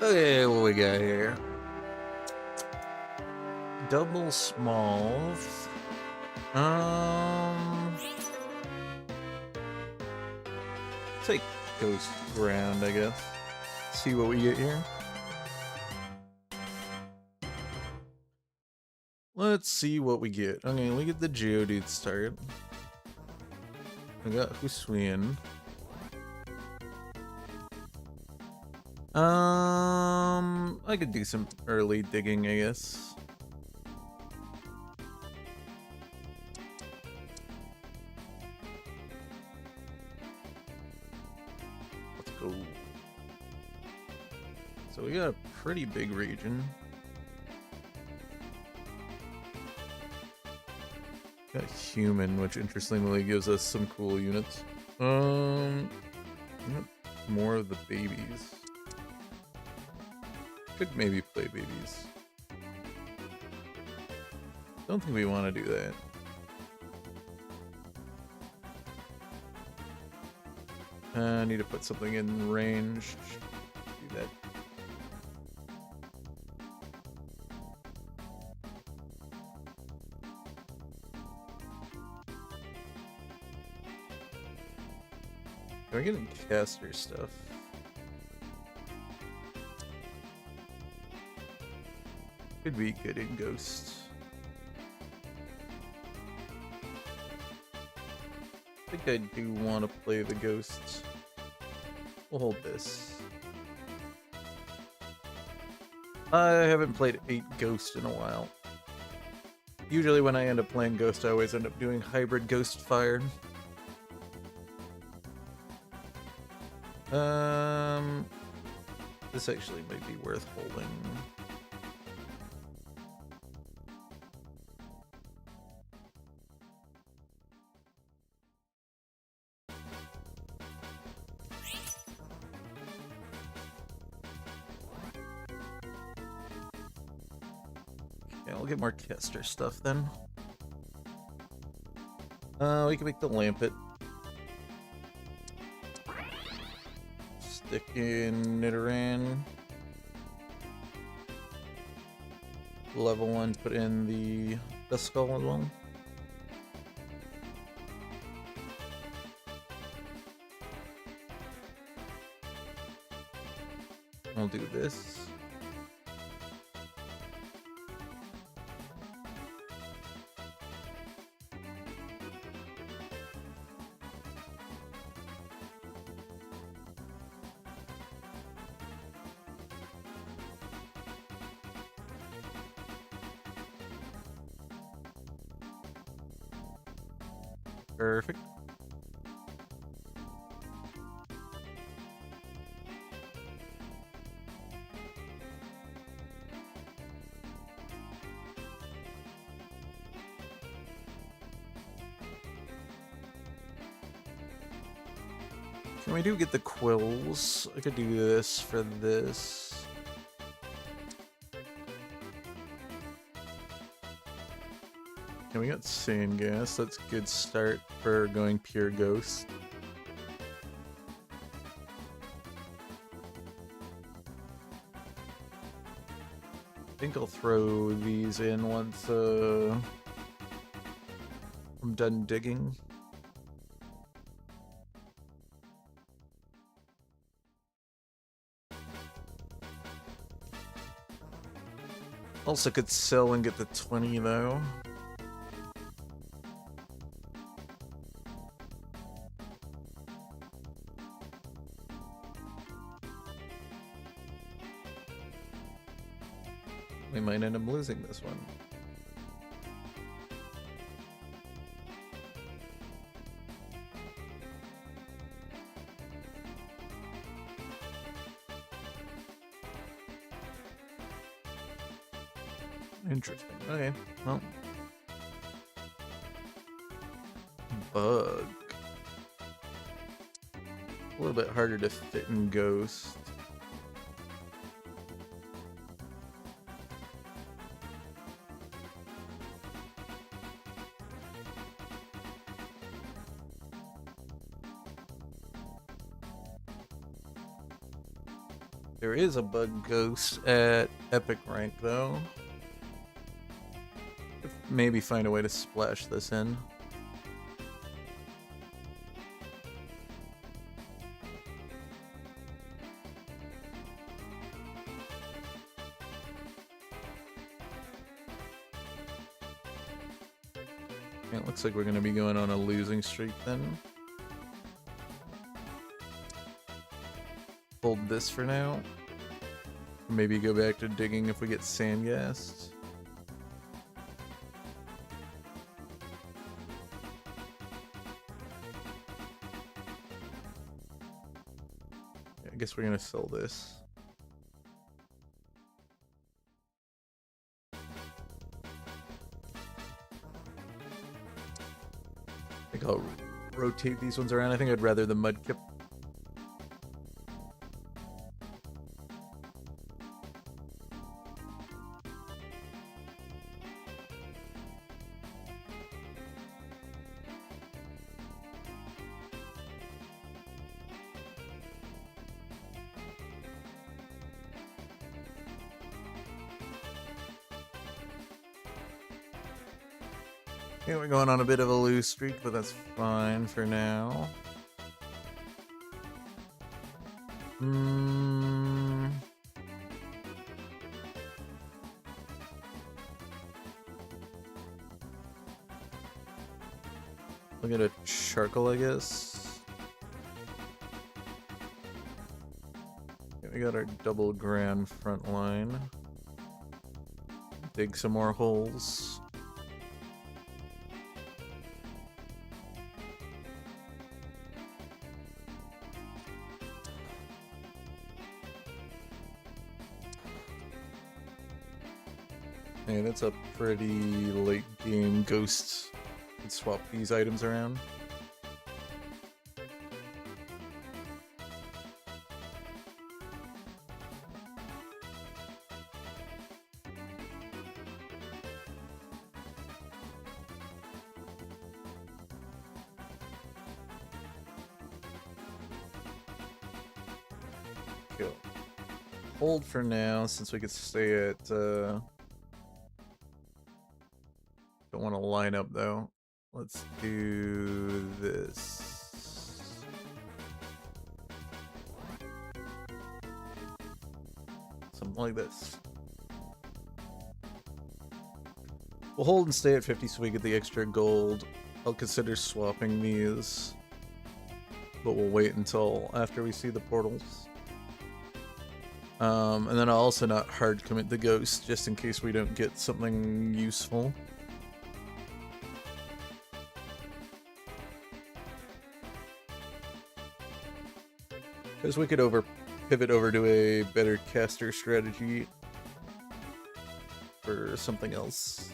Okay, what we got here? Double smalls. Take Ghost Ground, I guess. See what we get here. Let's see what we get. Okay, we get the Geodude start. We got Hisuian. I could do some early digging, I guess. Let's go. So we got a pretty big region. Got Human, which interestingly gives us some cool units. More of the babies. Could maybe play babies. Don't think we want to do that. I need to put something in range. Do that. Can we get in caster stuff? Could be good in Ghost. I think I do want to play the Ghosts. We'll hold this. I haven't played 8 Ghost in a while. Usually when I end up playing Ghost, I always end up doing hybrid Ghost Fire. This actually might be worth holding. Okay, I'll get more caster stuff then. We can make the Lampet. Stick in Nidoran. Level 1, put in the Duskull as well. I'll do this. Perfect. Can we do get the quills? I could do this for this. Okay, we got Sandgas. That's a good start for going pure Ghost. I think I'll throw these in once I'm done digging. Also could sell and get the 20 though. We might end up losing this one. Interesting. Okay, well. bug. A little bit harder to fit in Ghost. There is a bug Ghost at Epic rank though. Maybe find a way to splash this in. It looks like we're going to be going on a losing streak then. Hold this for now. Maybe go back to digging if we get sandgassed. I guess we're going to sell this. I think I'll rotate these ones around. I think I'd rather the Mudkip. Okay, we're going on a bit of a lose streak, but that's fine for now. Look at a charcoal, I guess. Okay, we got our double grand front line. Dig some more holes. Hey, that's a pretty late game Ghost. Let's swap these items around. Go. Hold for now, since we could stay at don't want to line up though. Let's do this. Something like this. We'll hold and stay at 50 so we get the extra gold. I'll consider swapping these, but we'll wait until after we see the portals. And then I'll also not hard commit the Ghost just in case we don't get something useful. Because we could pivot over to a better caster strategy for something else.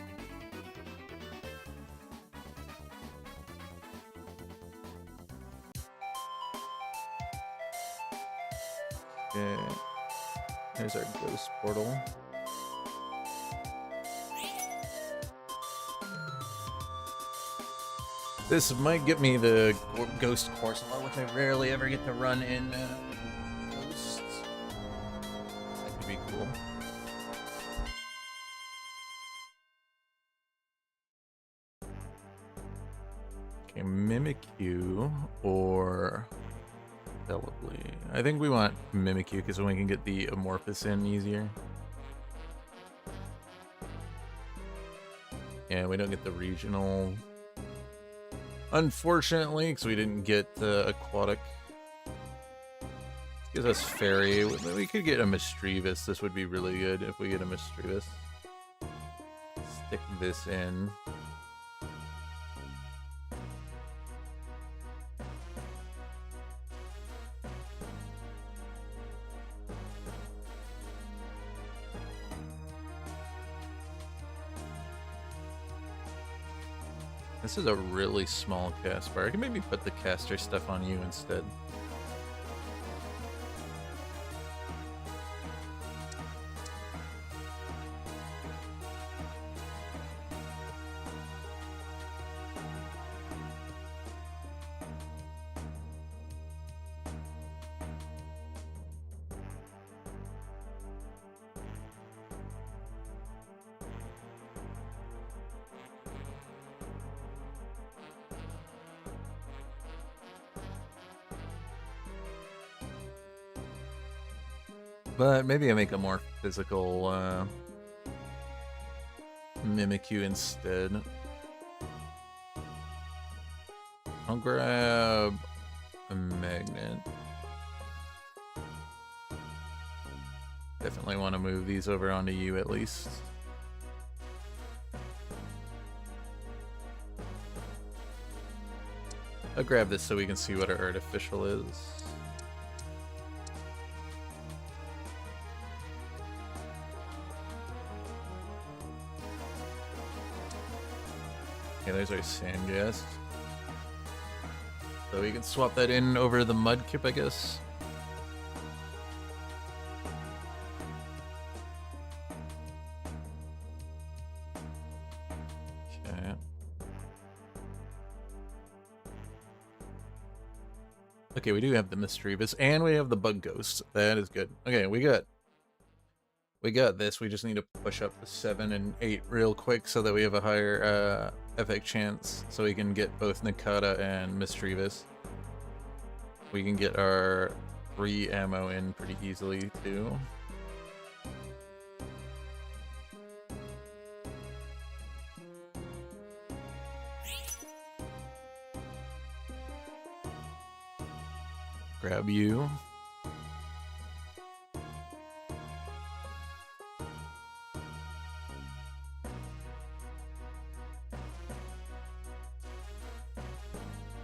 Okay, there's our Ghost portal. This might get me the Ghost course a lot, which I rarely ever get to run in Ghosts. That could be cool. Okay, Mimikyu or Celebi. I think we want Mimikyu because then we can get the Amorphous in easier. Yeah, we don't get the regional. Unfortunately, because we didn't get Aquatic. Gives us Fairy. We could get a Misdreavus. This would be really good if we get a Misdreavus. Stick this in. This is a really small cast bar. I can maybe put the caster stuff on you instead. But maybe I make a more physical Mimikyu instead. I'll grab a magnet. Definitely want to move these over onto you at least. I'll grab this so we can see what our artificial is. Okay, there's our Sandghast. So we can swap that in over the Mudkip, I guess. Okay. Okay, we do have the Misdreavus, and we have the Bug Ghost. That is good. Okay, we got this. We just need to push up to 7 and 8 real quick so that we have a higher epic chance, so we can get both Nakata and Misdreavus. We can get our 3 ammo in pretty easily too. Grab you.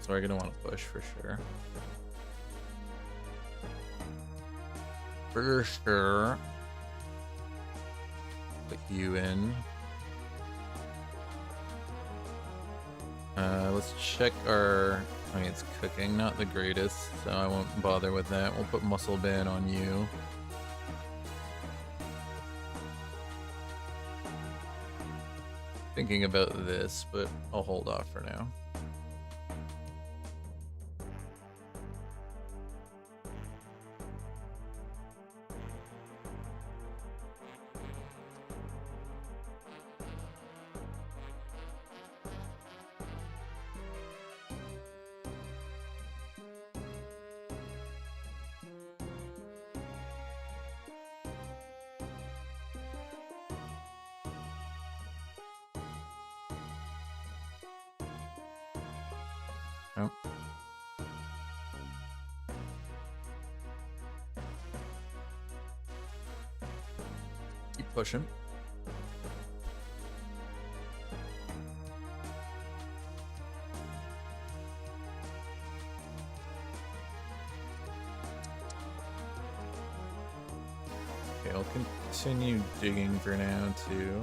So we're gonna want to push for sure. For sure. Put you in. Let's check our... I mean, it's cooking, not the greatest, so I won't bother with that. We'll put Muscle Band on you. Thinking about this, but I'll hold off for now. Oh. Keep pushing. Okay, I'll continue digging for now too.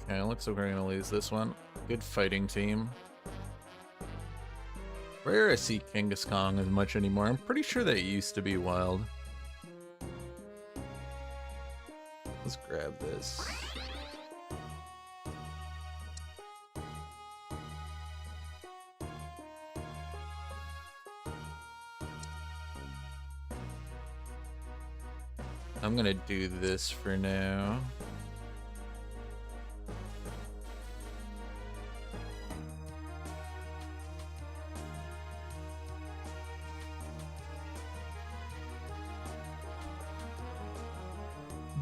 Okay, it looks like we're gonna lose this one. Good fighting team. Rare I see Kangaskhan as much anymore. I'm pretty sure they used to be wild. Let's grab this. I'm gonna do this for now.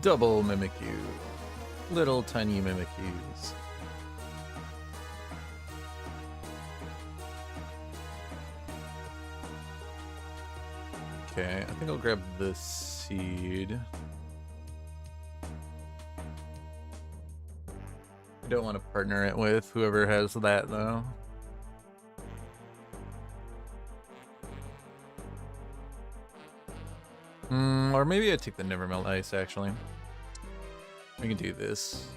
Double Mimikyu. Little tiny Mimikyus. Okay, I think I'll grab the seed. I don't want to partner it with whoever has that, though. Or maybe I take the Nevermelt Ice, actually. We can do this.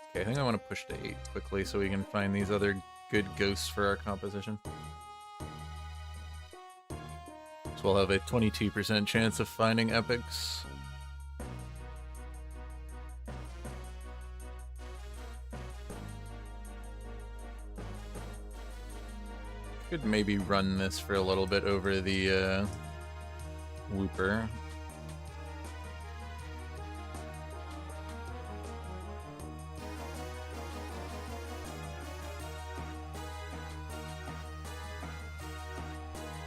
Okay, I think I want to push to 8 quickly so we can find these other good ghosts for our composition. So we'll have a 22% chance of finding epics. Could maybe run this for a little bit over the Wooper.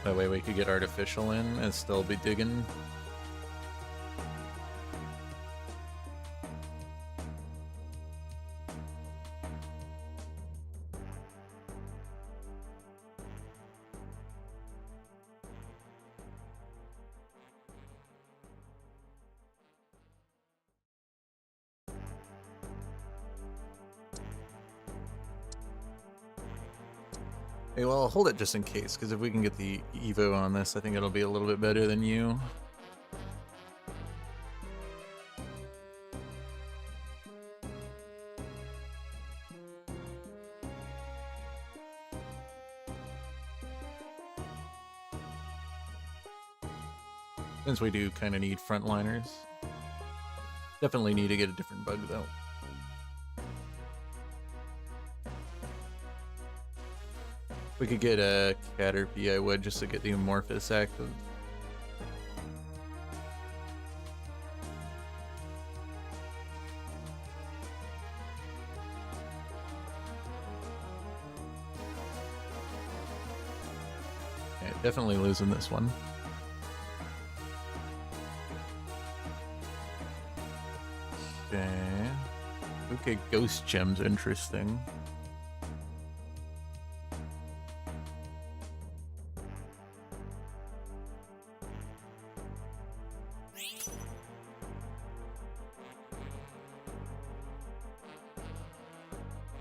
That way we could get artificial in and still be digging. Hey, well, I'll hold it just in case, because if we can get the Evo on this, I think it'll be a little bit better than you. Since we do kind of need frontliners. Definitely need to get a different bug, though. We could get a Caterpie, I would, just to get the Amorphous active. Okay, definitely losing this one. Okay. Okay, Ghost Gem's interesting.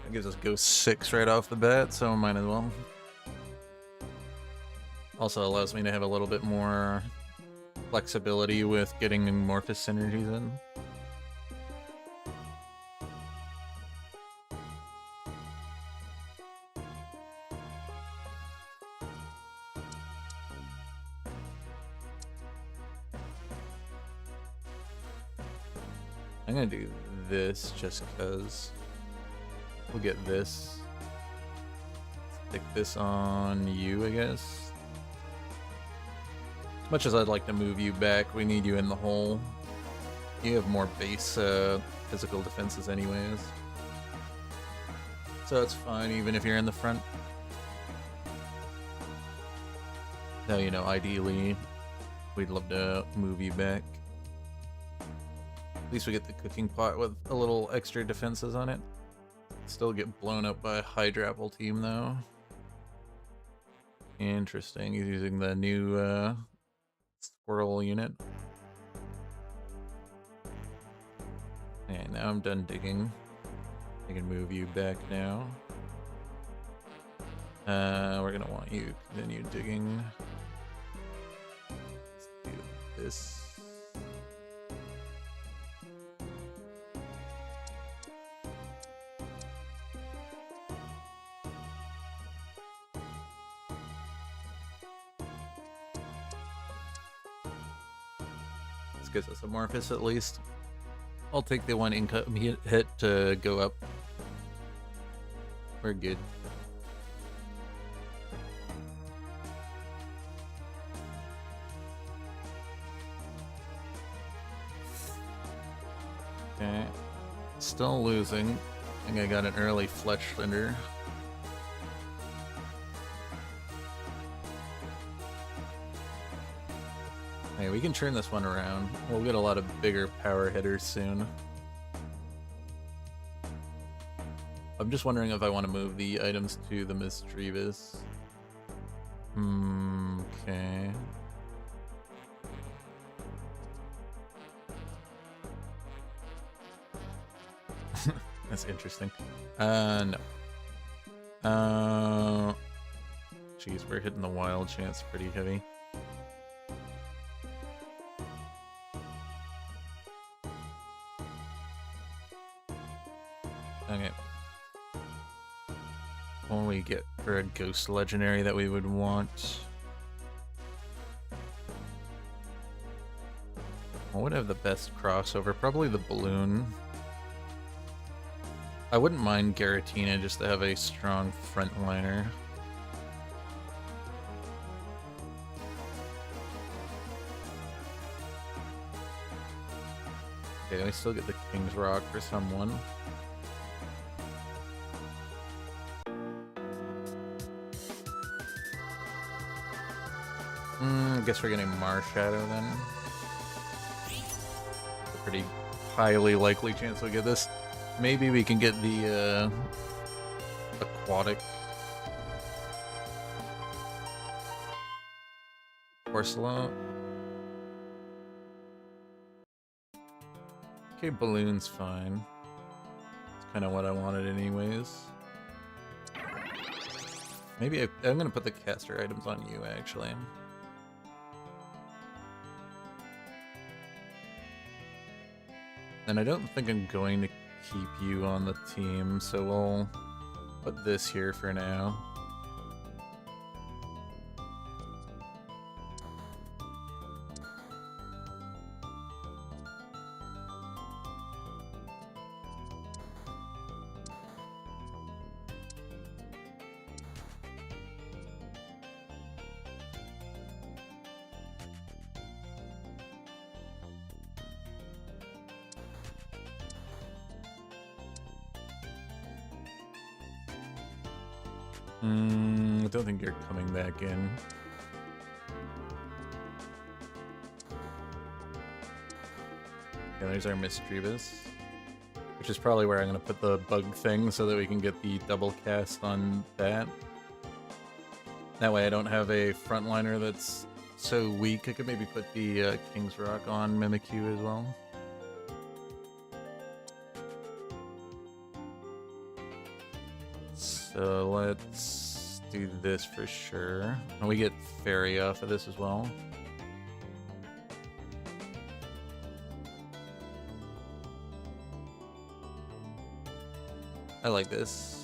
That gives us Ghost 6 right off the bat, so might as well. Also allows me to have a little bit more flexibility with getting Amorphous synergies in. I'm gonna do this just because we'll get this. Stick this on you, I guess. As much as I'd like to move you back, we need you in the hole. You have more base physical defenses anyways. So it's fine even if you're in the front. Now, you know, ideally, we'd love to move you back. At least we get the cooking pot with a little extra defenses on it. Still get blown up by a Hydrapple team, though. Interesting. He's using the new squirrel unit. Okay, now I'm done digging. I can move you back now. We're gonna want you to continue digging. Let's do this. This gives us Amorphous at least. I'll take the one income hit to go up. We're good. Okay. Still losing. I think I got an early Fletchlander. Hey, we can turn this one around. We'll get a lot of bigger power hitters soon. I'm just wondering if I want to move the items to the Misdreavus. Okay. That's interesting. No. Jeez, we're hitting the wild chance pretty heavy. Okay. What will we get for a ghost legendary that we would want? What would have the best crossover? Probably the balloon. I wouldn't mind Garatina just to have a strong frontliner. Okay, we still get the King's Rock for someone. I guess we're getting Marshadow then. A pretty highly likely chance we'll get this. Maybe we can get the aquatic Corsola. Okay, balloon's fine. It's kind of what I wanted anyways. Maybe I'm gonna put the caster items on you actually. And I don't think I'm going to keep you on the team, so we'll put this here for now. I don't think you're coming back in. Yeah, there's our Misdreavus, which is probably where I'm going to put the bug thing so that we can get the double cast on that. That way I don't have a frontliner that's so weak. I could maybe put the King's Rock on Mimikyu as well. So let's do this for sure. And we get Fairy off of this as well. I like this.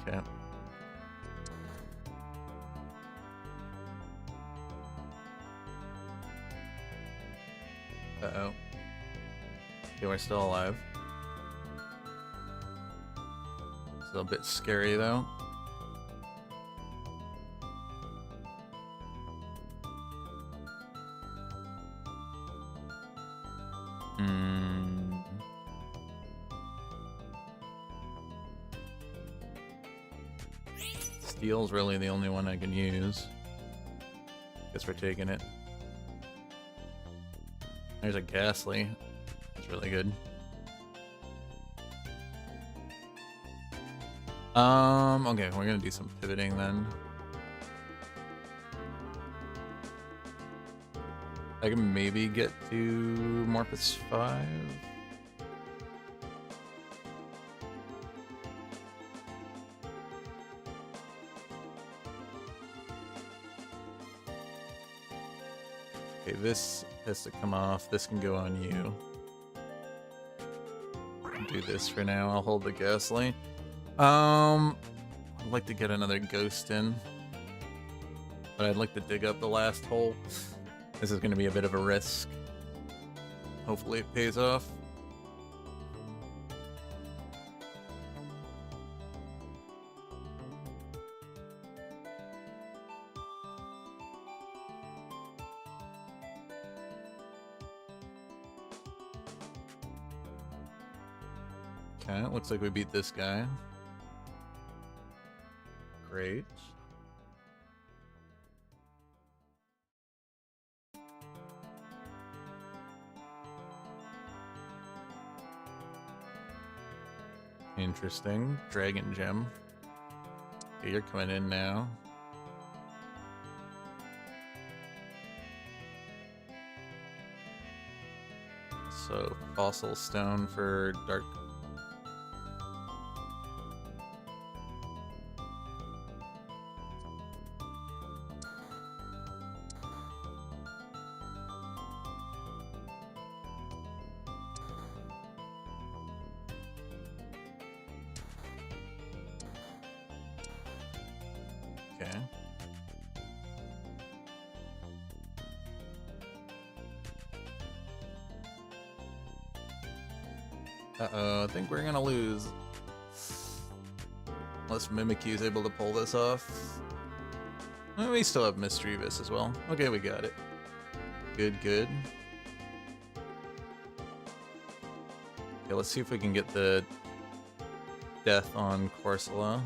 Okay. Uh-oh. Okay, we're still alive. Still a bit scary, though. Steel's really the only one I can use. Guess we're taking it. There's a Ghastly. That's really good. Okay, we're gonna do some pivoting then. I can maybe get to Morphous 5. Okay, this has to come off. This can go on you. Do this for now. I'll hold the Ghastly. I'd like to get another Ghost in, but I'd like to dig up the last hole. This is going to be a bit of a risk. Hopefully it pays off. Okay, it looks like we beat this guy. Great. Interesting. Dragon Gem. Okay, you're coming in now. So, Fossil Stone for Dark. Okay. Uh-oh, I think we're gonna lose. Unless Mimikyu is able to pull this off. Well, we still have Misdreavus as well. Okay, we got it. Good, good. Okay, let's see if we can get the death on Corsola.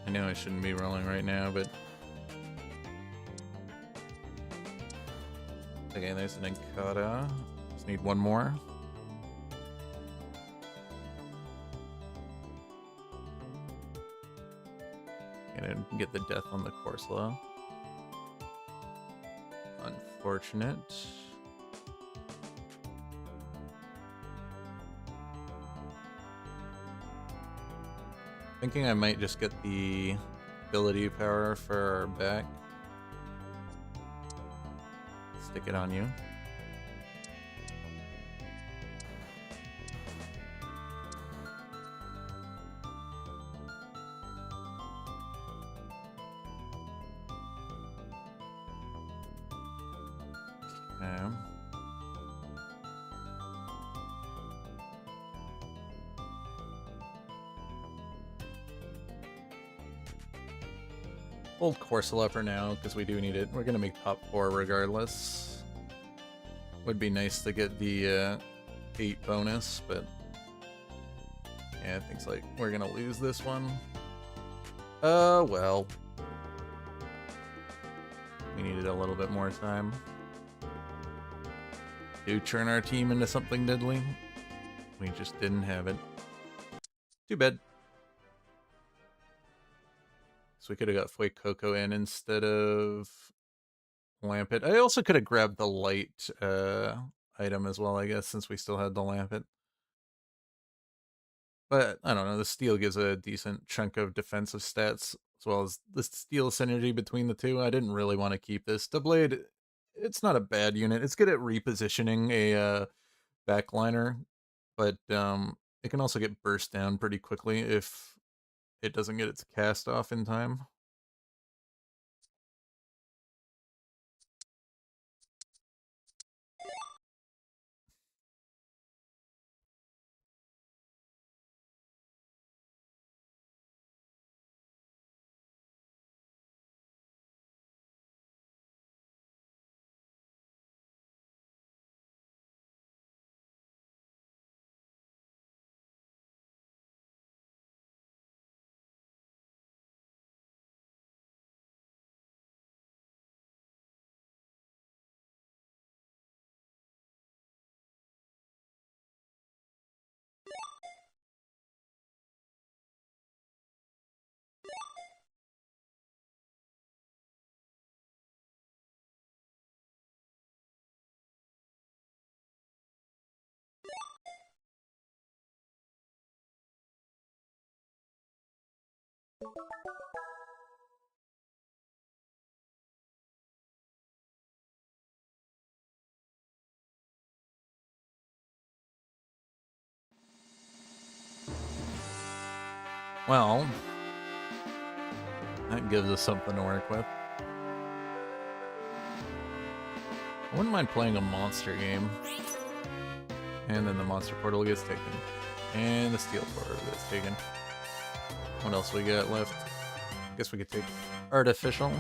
I know I shouldn't be rolling right now, but... Okay, there's an Encada. Just need one more. And get the death on the Corsola. Unfortunate. Thinking I might just get the ability power for our back. Stick it on you. Okay. Hold Corsola for now, because we do need it. We're going to make top 4 regardless. Would be nice to get the 8 bonus, but... Yeah, it thinks like we're going to lose this one. Well. We needed a little bit more time. Do turn our team into something deadly. We just didn't have it. Too bad. So we could have got Fuecoco in instead of Lampet. I also could have grabbed the light item as well, I guess, since we still had the Lampet. But, I don't know, the steel gives a decent chunk of defensive stats, as well as the steel synergy between the two. I didn't really want to keep this. The Blade, it's not a bad unit. It's good at repositioning a backliner, but it can also get burst down pretty quickly if it doesn't get its cast off in time. Well, that gives us something to work with. I wouldn't mind playing a monster game. And then the monster portal gets taken. And the steel portal gets taken. What else we got left? Guess we could take artificial.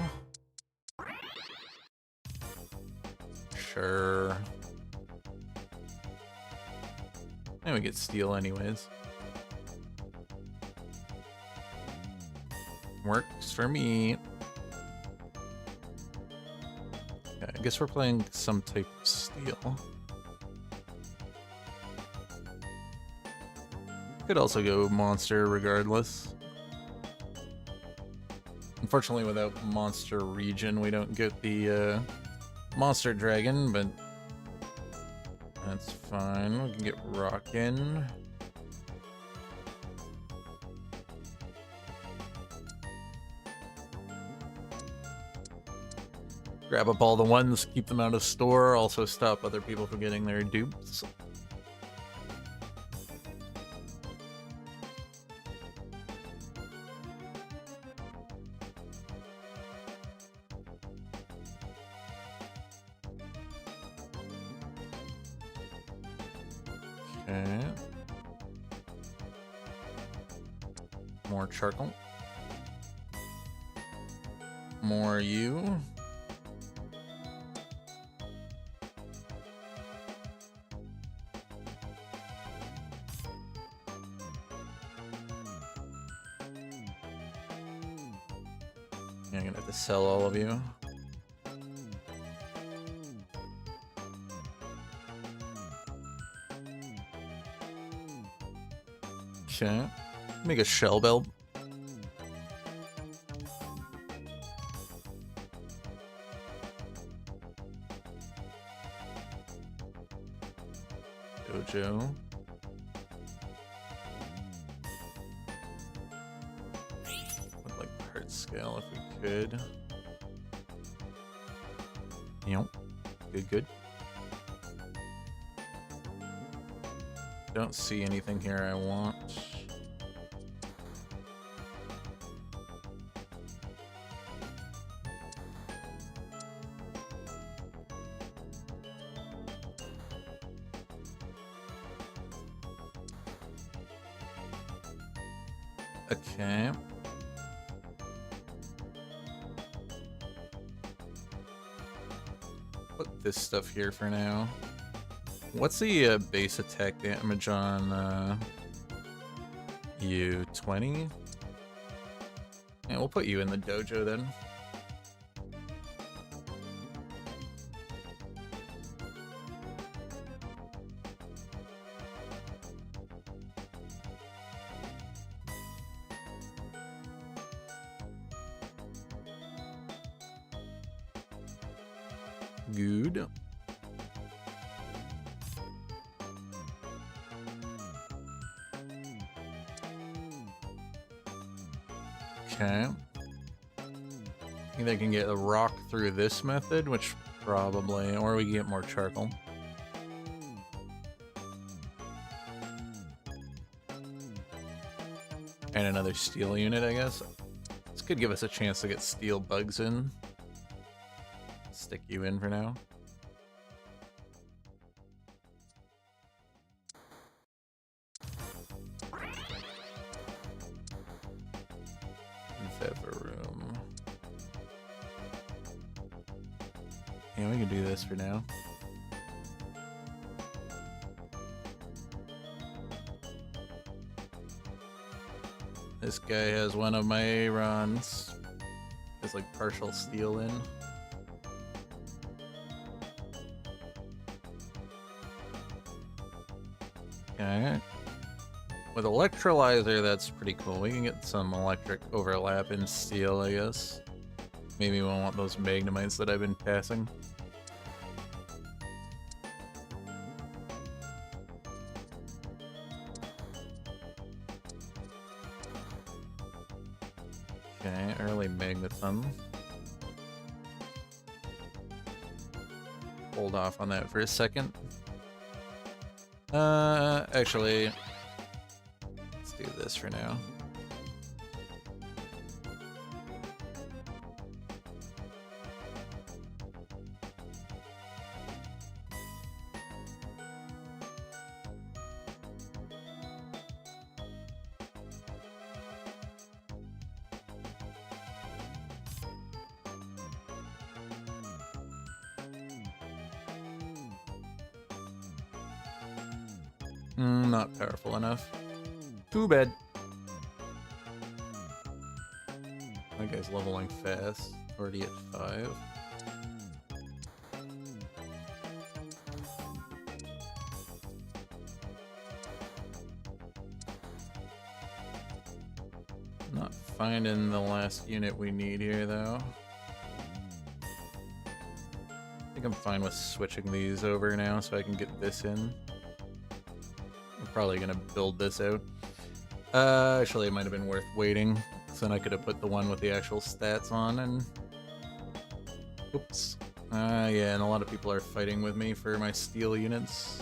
Sure. And we get steel anyways. Works for me. Okay, I guess we're playing some type of steel. Could also go monster regardless. Unfortunately, without monster region, we don't get the monster dragon, but that's fine. We can get rockin'. Grab up all the ones, keep them out of store, also stop other people from getting their dupes. Okay. More charcoal. More you. I'm gonna have to sell all of you. Okay. Make a shell bell. Dojo. Would like the heart scale if we could. Yep. Good, good. Don't see anything here I want. Okay. Put this stuff here for now. What's the base attack damage on you? 20? Yeah, we'll put you in the dojo then. Good. Okay. I think they can get a rock through this method, which probably, or we can get more charcoal. And another steel unit, I guess. This could give us a chance to get steel bugs in. Stick you in for now. Room. Yeah, we can do this for now. This guy has one of my Aerons. There's like partial steel in. Okay. With electrolyzer, that's pretty cool. We can get some electric overlap in steel, I guess. Maybe we won't want those magnemites that I've been passing. Okay, early magneton. Hold off on that for a second. Actually, let's do this for now. Not powerful enough. Too bad. That guy's leveling fast. Already at 5. Not finding the last unit we need here, though. I think I'm fine with switching these over now so I can get this in. I'm probably gonna build this out. Actually, it might have been worth waiting, so then I could have put the one with the actual stats on and... Oops. Yeah, and a lot of people are fighting with me for my steel units.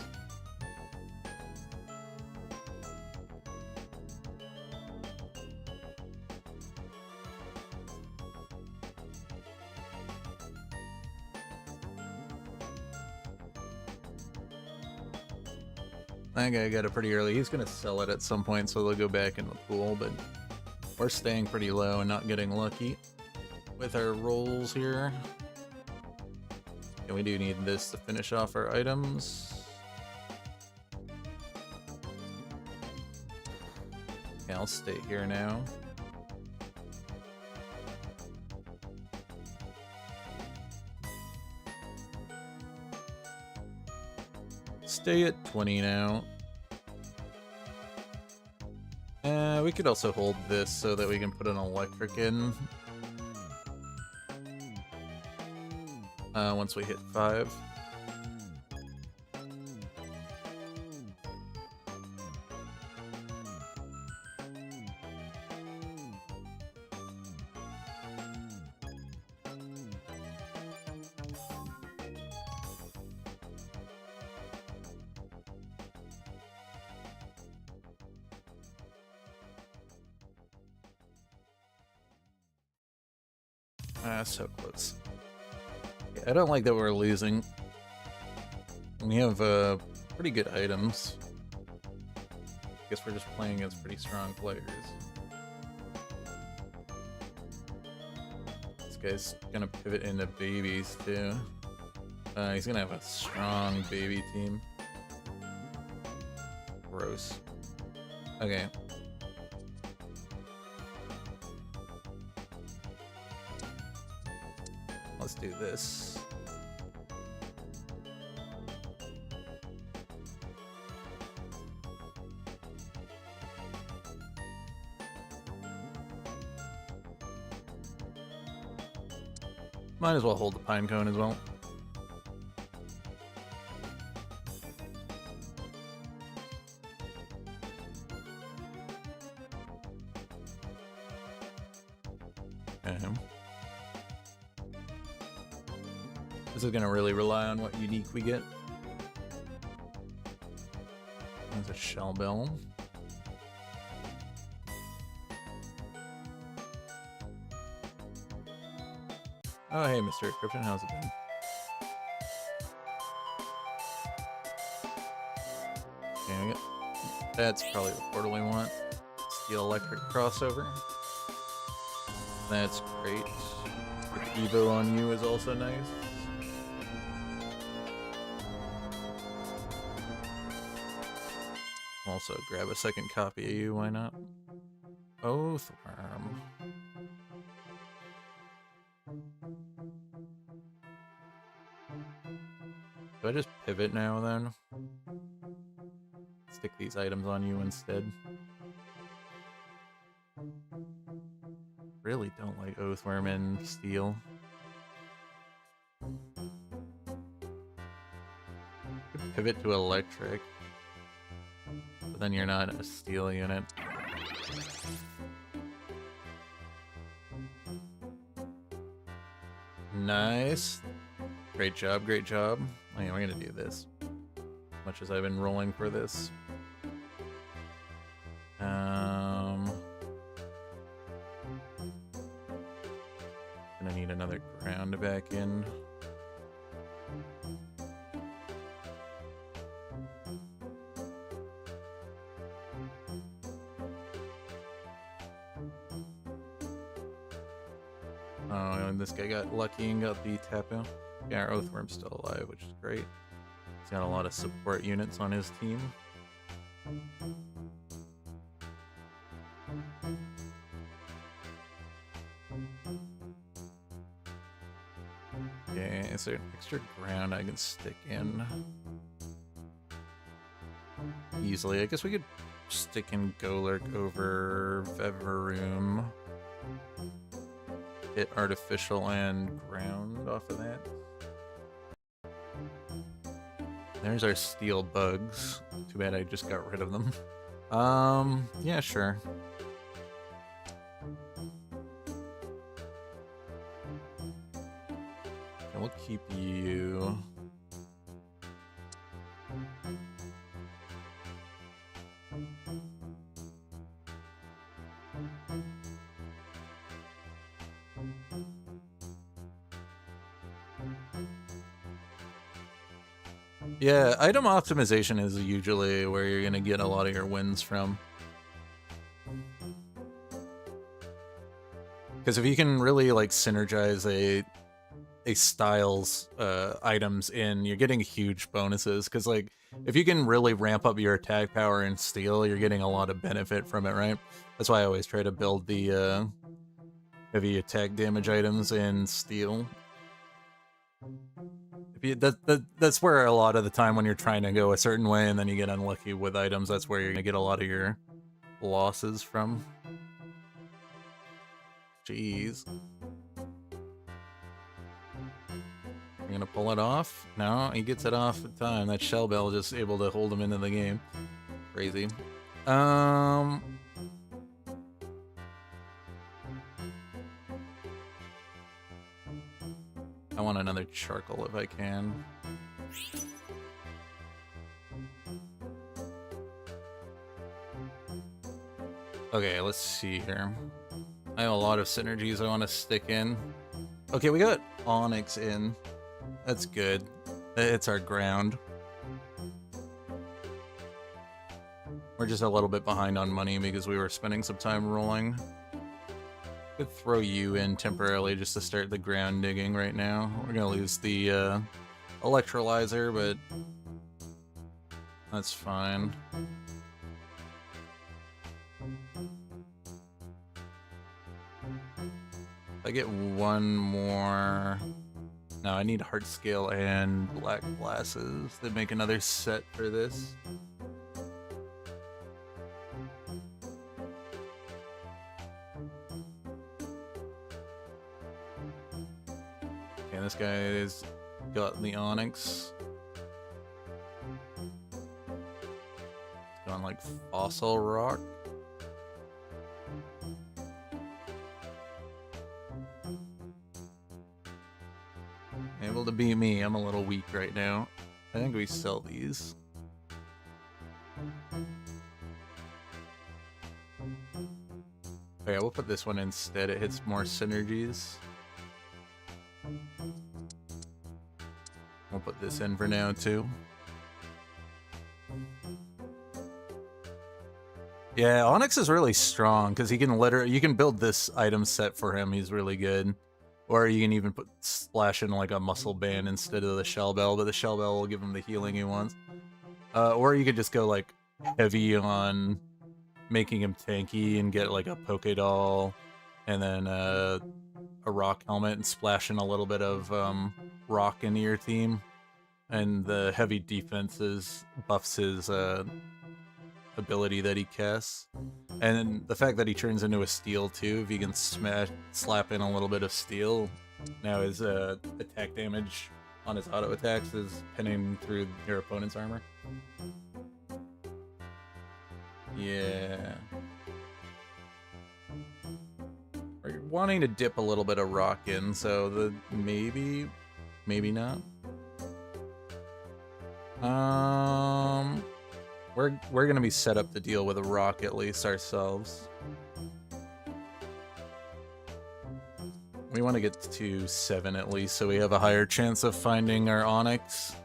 That guy got it pretty early. He's gonna sell it at some point, so they'll go back in the pool, but we're staying pretty low and not getting lucky with our rolls here. And we do need this to finish off our items. Yeah, I'll stay here now. Stay at 20 now. We could also hold this so that we can put an electric in. Once we hit 5. So close. Yeah, I don't like that we're losing. We have pretty good items. I guess we're just playing against pretty strong players. This guy's gonna pivot into babies too. He's gonna have a strong baby team. Gross. Okay. Let's do this. Might as well hold the pine cone as well. This is going to really rely on what unique we get. There's a shell bell. Oh, hey, Mr. Encryption, how's it been? Dang it. That's probably the portal we want. Steel electric crossover. That's great. With Evo on you is also nice. Also grab a second copy of you, why not? Oathworm. Do I just pivot now then? Stick these items on you instead. Really don't like Oathworm and Steel. Pivot to electric. But then you're not a steel unit. Nice. Great job, great job. Oh yeah, we're gonna do this. As much as I've been rolling for this. Gonna need another ground back in. Oh, and this guy got lucky and got the Tapu. Yeah, our Oathworm's still alive, which is great. He's got a lot of support units on his team. Okay, is there an extra ground I can stick in? Easily. I guess we could stick in Golurk over Veveroom. Hit artificial and ground off of that. There's our steel bugs. Too bad I just got rid of them. Yeah, sure. And we'll keep you. Yeah, item optimization is usually where you're gonna get a lot of your wins from. Because if you can really like synergize a style's items in, you're getting huge bonuses. Because like if you can really ramp up your attack power in steel, you're getting a lot of benefit from it, right? That's why I always try to build the heavy attack damage items in steel. That's where a lot of the time when you're trying to go a certain way and then you get unlucky with items, that's where you're gonna get a lot of your losses from. Jeez. You're gonna pull it off? No, he gets it off in time. That Shell Bell just able to hold him into the game. Crazy. I want another charcoal if I can. Okay, let's see here. I have a lot of synergies I want to stick in. Okay, we got Onyx in. That's good. It's our ground. We're just a little bit behind on money because we were spending some time rolling. Could throw you in temporarily just to start the ground digging right now. We're gonna lose the electrolyzer, but that's fine. I get one more. No, I need heart scale and black glasses to make another set for this. Okay, this guy has got the Onyx. It's gone like fossil rock. Able to beat me. I'm a little weak right now. I think we sell these. Okay, we'll put this one instead. It hits more synergies. We'll put this in for now too. Yeah, Onyx is really strong because he can literally, you can build this item set for him. He's really good. Or you can even splash in like a muscle band instead of the Shell Bell, but the Shell Bell will give him the healing he wants. Or you could just go like heavy on making him tanky and get like a Pokédoll and then a rock helmet and splash in a little bit of rock into your team. And the heavy defenses buffs his ability that he casts. And the fact that he turns into a steel too, if you can slap in a little bit of steel, now his attack damage on his auto attacks is pinning through your opponent's armor. Yeah. We're wanting to dip a little bit of rock in, so the maybe not. We're gonna be set up to deal with a rock at least ourselves. We want to get to 7 at least, so we have a higher chance of finding our Onyx.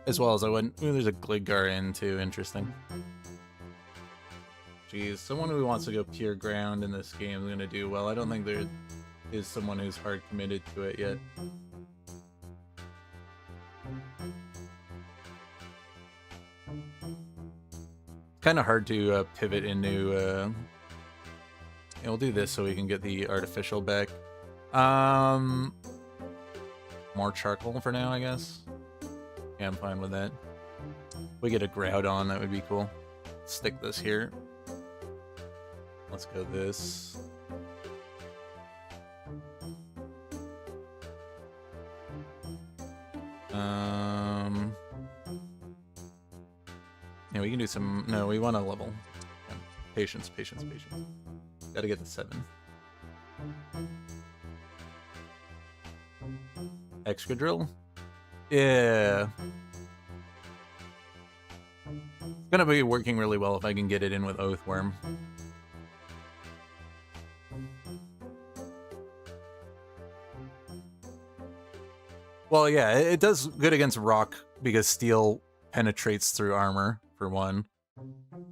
As well as I wouldn't. Ooh, there's a Gligar in too. Interesting. Jeez, someone who wants to go pure ground in this game is gonna do well. I don't think there is someone who's hard committed to it yet. kind of hard to pivot into. Yeah, we'll do this so we can get the artificial back. More charcoal for now, I guess. Yeah, I'm fine with that. If we get a Groudon, that would be cool. Stick this here. Let's go this. Yeah, we can do some. No, we want to level. Yeah. Patience, patience, patience. Gotta get to 7. Excadrill? Yeah. It's gonna be working really well if I can get it in with Oathworm. Well, yeah, it does good against rock because steel penetrates through armor, for one.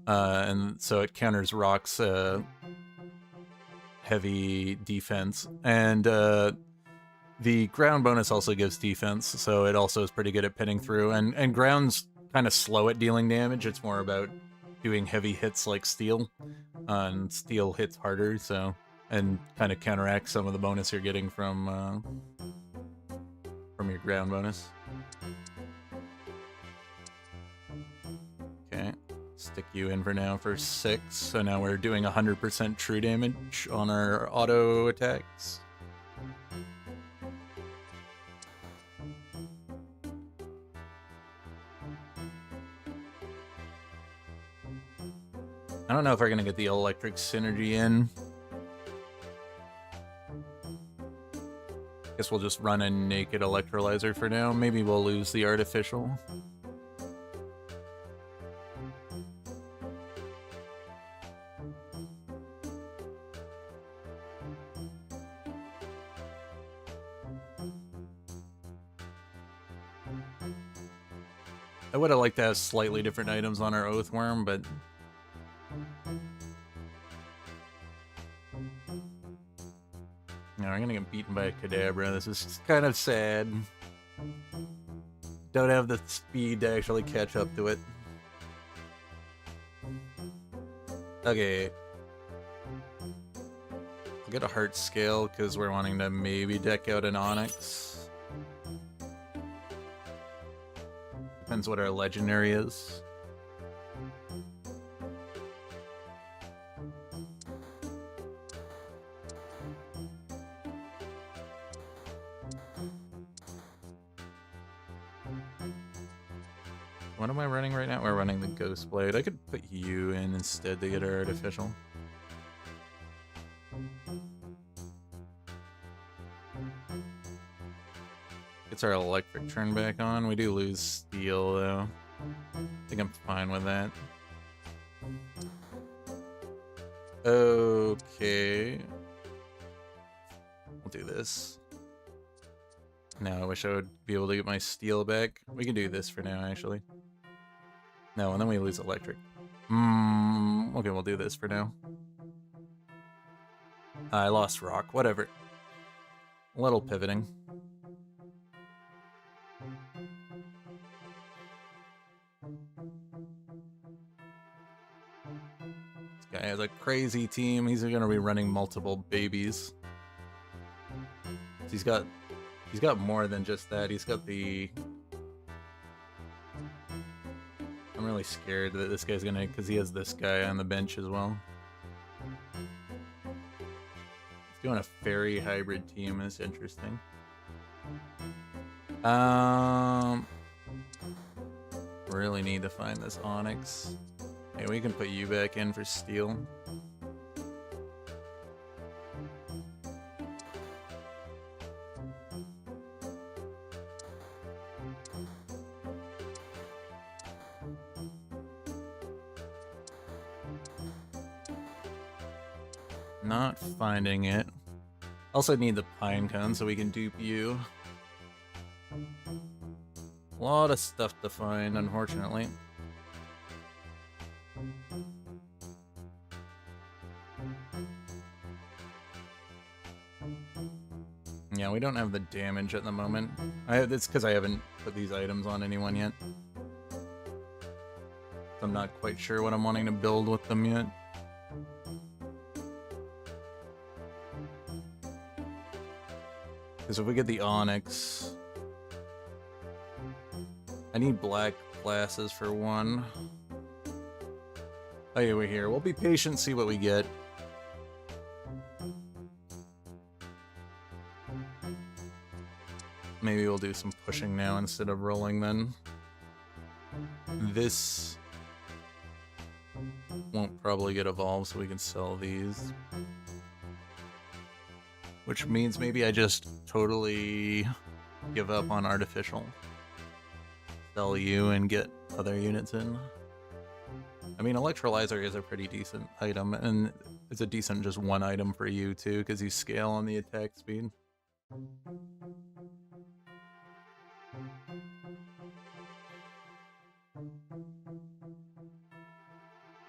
And so it counters rock's heavy defense. And the ground bonus also gives defense, so it also is pretty good at pinning through. And ground's kind of slow at dealing damage. It's more about doing heavy hits like steel. And steel hits harder, so... And kind of counteracts some of the bonus you're getting from your ground bonus. Okay, stick you in for now for 6. So now we're doing 100% true damage on our auto attacks. I don't know if we're gonna get the electric synergy in. Guess we'll just run a naked electrolyzer for now. Maybe we'll lose the artificial. I would have liked to have slightly different items on our Oathworm, but... No, we're gonna get beaten by a Kadabra. This is kind of sad. Don't have the speed to actually catch up to it. Okay. We'll get a heart scale because we're wanting to maybe deck out an Onyx. Depends what our legendary is. What am I running right now? We're running the Ghost Blade. I could put you in instead to get our artificial. Gets our electric turn back on. We do lose steel though. I think I'm fine with that. Okay. We'll do this. Now I wish I would be able to get my steel back. We can do this for now, actually. No, and then we lose electric. Okay, we'll do this for now. I lost rock. Whatever. A little pivoting. This guy has a crazy team. He's gonna be running multiple babies. He's got more than just that. He's got the... I'm really scared that this guy's gonna... Because he has this guy on the bench as well. He's doing a fairy hybrid team. It's interesting. Really need to find this Onyx. Okay, we can put you back in for steel. Not finding it. Also need the pine cone so we can dupe you. A lot of stuff to find, unfortunately. Yeah, we don't have the damage at the moment. It's because I haven't put these items on anyone yet. I'm not quite sure what I'm wanting to build with them yet. Because if we get the Onyx, I need black glasses for one. Oh yeah, we're here. We'll be patient, see what we get. Maybe we'll do some pushing now instead of rolling then. This won't probably get evolved, so we can sell these. Which means maybe I just totally give up on artificial. Sell you and get other units in. I mean, electrolyzer is a pretty decent item, and it's a decent just one item for you too, because you scale on the attack speed.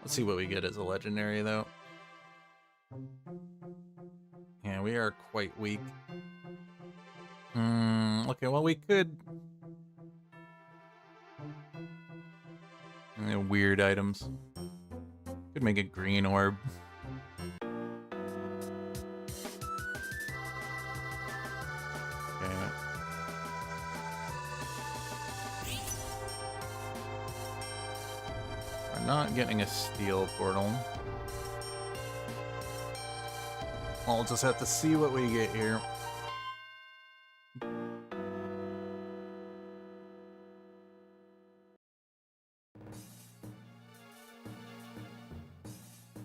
Let's see what we get as a legendary, though. Yeah, we are quite weak. Okay, well, we could... weird items. Could make a green orb. Okay. We're not getting a steel portal. I'll just have to see what we get here.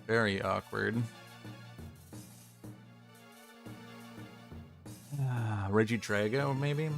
Very awkward. Regidrago, maybe?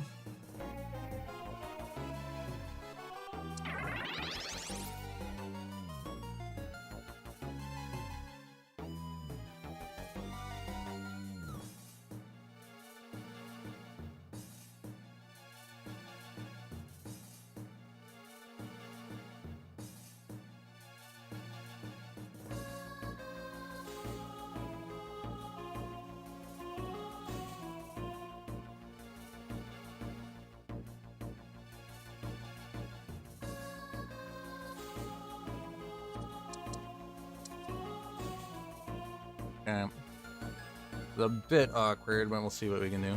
Okay. It's a bit awkward, but we'll see what we can do.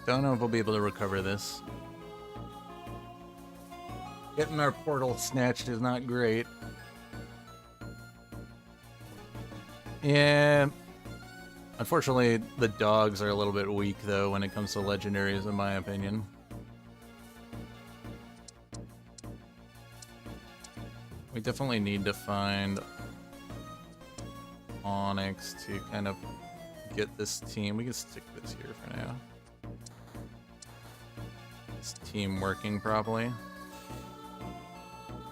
Don't know if we'll be able to recover this. Getting our portal snatched is not great. Yeah. Unfortunately, the dogs are a little bit weak, though, when it comes to legendaries, in my opinion. We definitely need to find Onyx to kind of get this team. We can stick this here for now. This team working properly.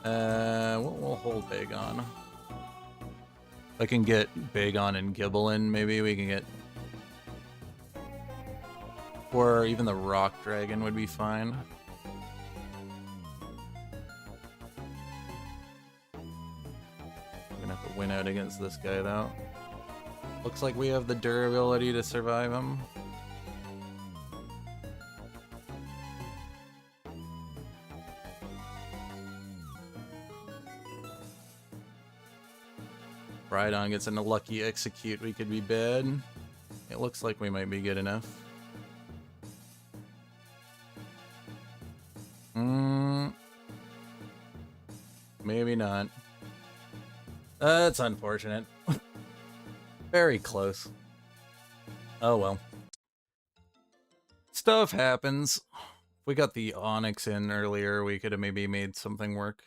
We'll hold Bagon. If I can get Bagon and Gibble in, maybe we can get... Or even the Rock Dragon would be fine. I'm gonna have to win out against this guy, though. Looks like we have the durability to survive him. Rhydon gets in a lucky execute, we could be bad. It looks like we might be good enough. Maybe not. That's unfortunate. Very close. Oh well. Stuff happens. If we got the Onyx in earlier, we could have maybe made something work.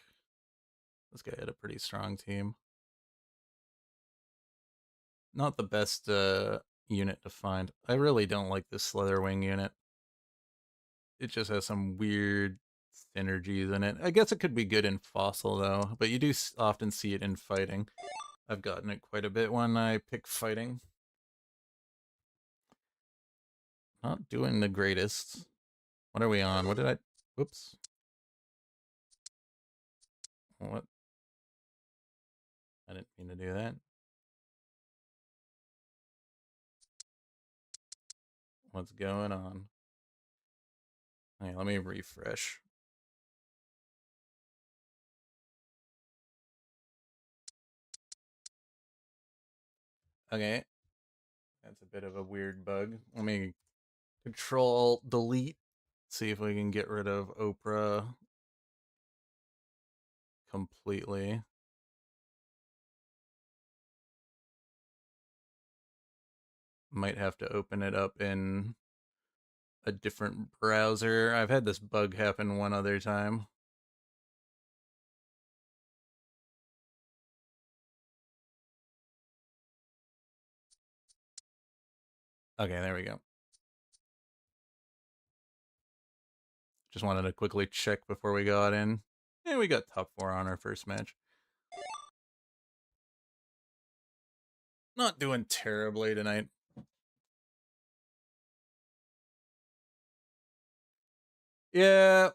This guy had a pretty strong team. Not the best unit to find. I really don't like this Slitherwing unit. It just has some weird synergies in it. I guess it could be good in Fossil, though, but you do often see it in fighting. I've gotten it quite a bit when I pick fighting. Not doing the greatest. What are we on? What did I... Whoops. What? I didn't mean to do that. What's going on? Hey, let me refresh. Okay. That's a bit of a weird bug. Let me Control Delete. See if we can get rid of Oprah completely. Might have to open it up in a different browser. I've had this bug happen one other time. Okay, there we go. Just wanted to quickly check before we got in. And we got top 4 on our first match. Not doing terribly tonight. Yeah,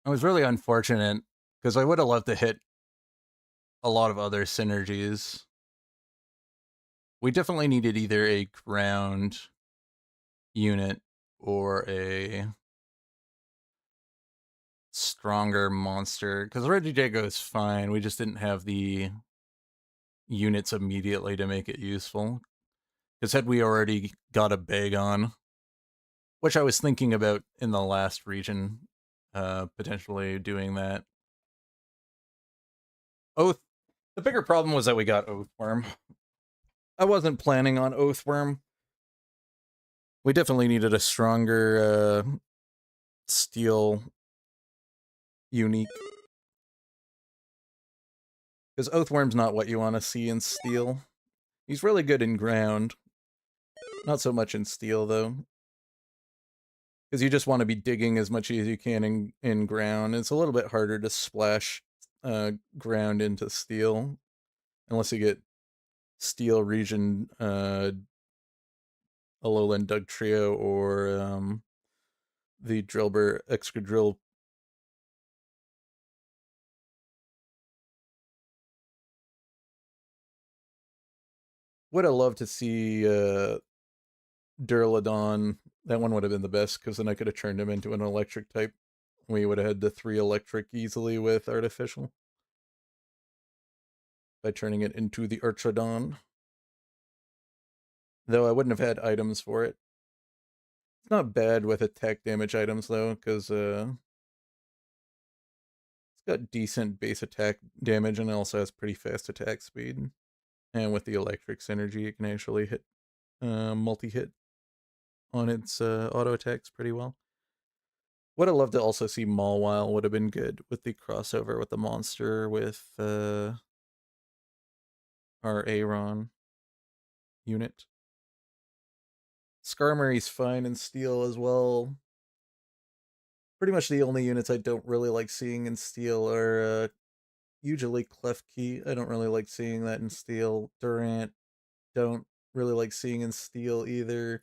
it was really unfortunate because I would have loved to hit a lot of other synergies. We definitely needed either a ground unit or a stronger monster because Regijago is fine. We just didn't have the units immediately to make it useful. Because had we already got a Bagon, which I was thinking about in the last region, potentially doing that. Oath. The bigger problem was that we got Oathworm. I wasn't planning on Oathworm. We definitely needed a stronger steel unique. Because Oathworm's not what you want to see in steel. He's really good in ground. Not so much in steel, though. Because you just want to be digging as much as you can in ground. It's a little bit harder to splash ground into steel. Unless you get steel region Alolan Dugtrio or the Drillbur Excadrill. Would have loved to see Duraludon. That one would have been the best because then I could have turned him into an electric type. We would have had the 3 electric easily with artificial by turning it into the Archidon. Though I wouldn't have had items for it. It's not bad with attack damage items though, because it's got decent base attack damage and it also has pretty fast attack speed. And with the electric synergy, it can actually hit multi-hit on its auto attacks pretty well. Would have loved to also see Mawile. Would have been good with the crossover with the monster with our Aron unit. Skarmory's fine in steel as well. Pretty much the only units I don't really like seeing in steel are usually Klefki. I don't really like seeing that in steel. Durant, don't really like seeing in steel either.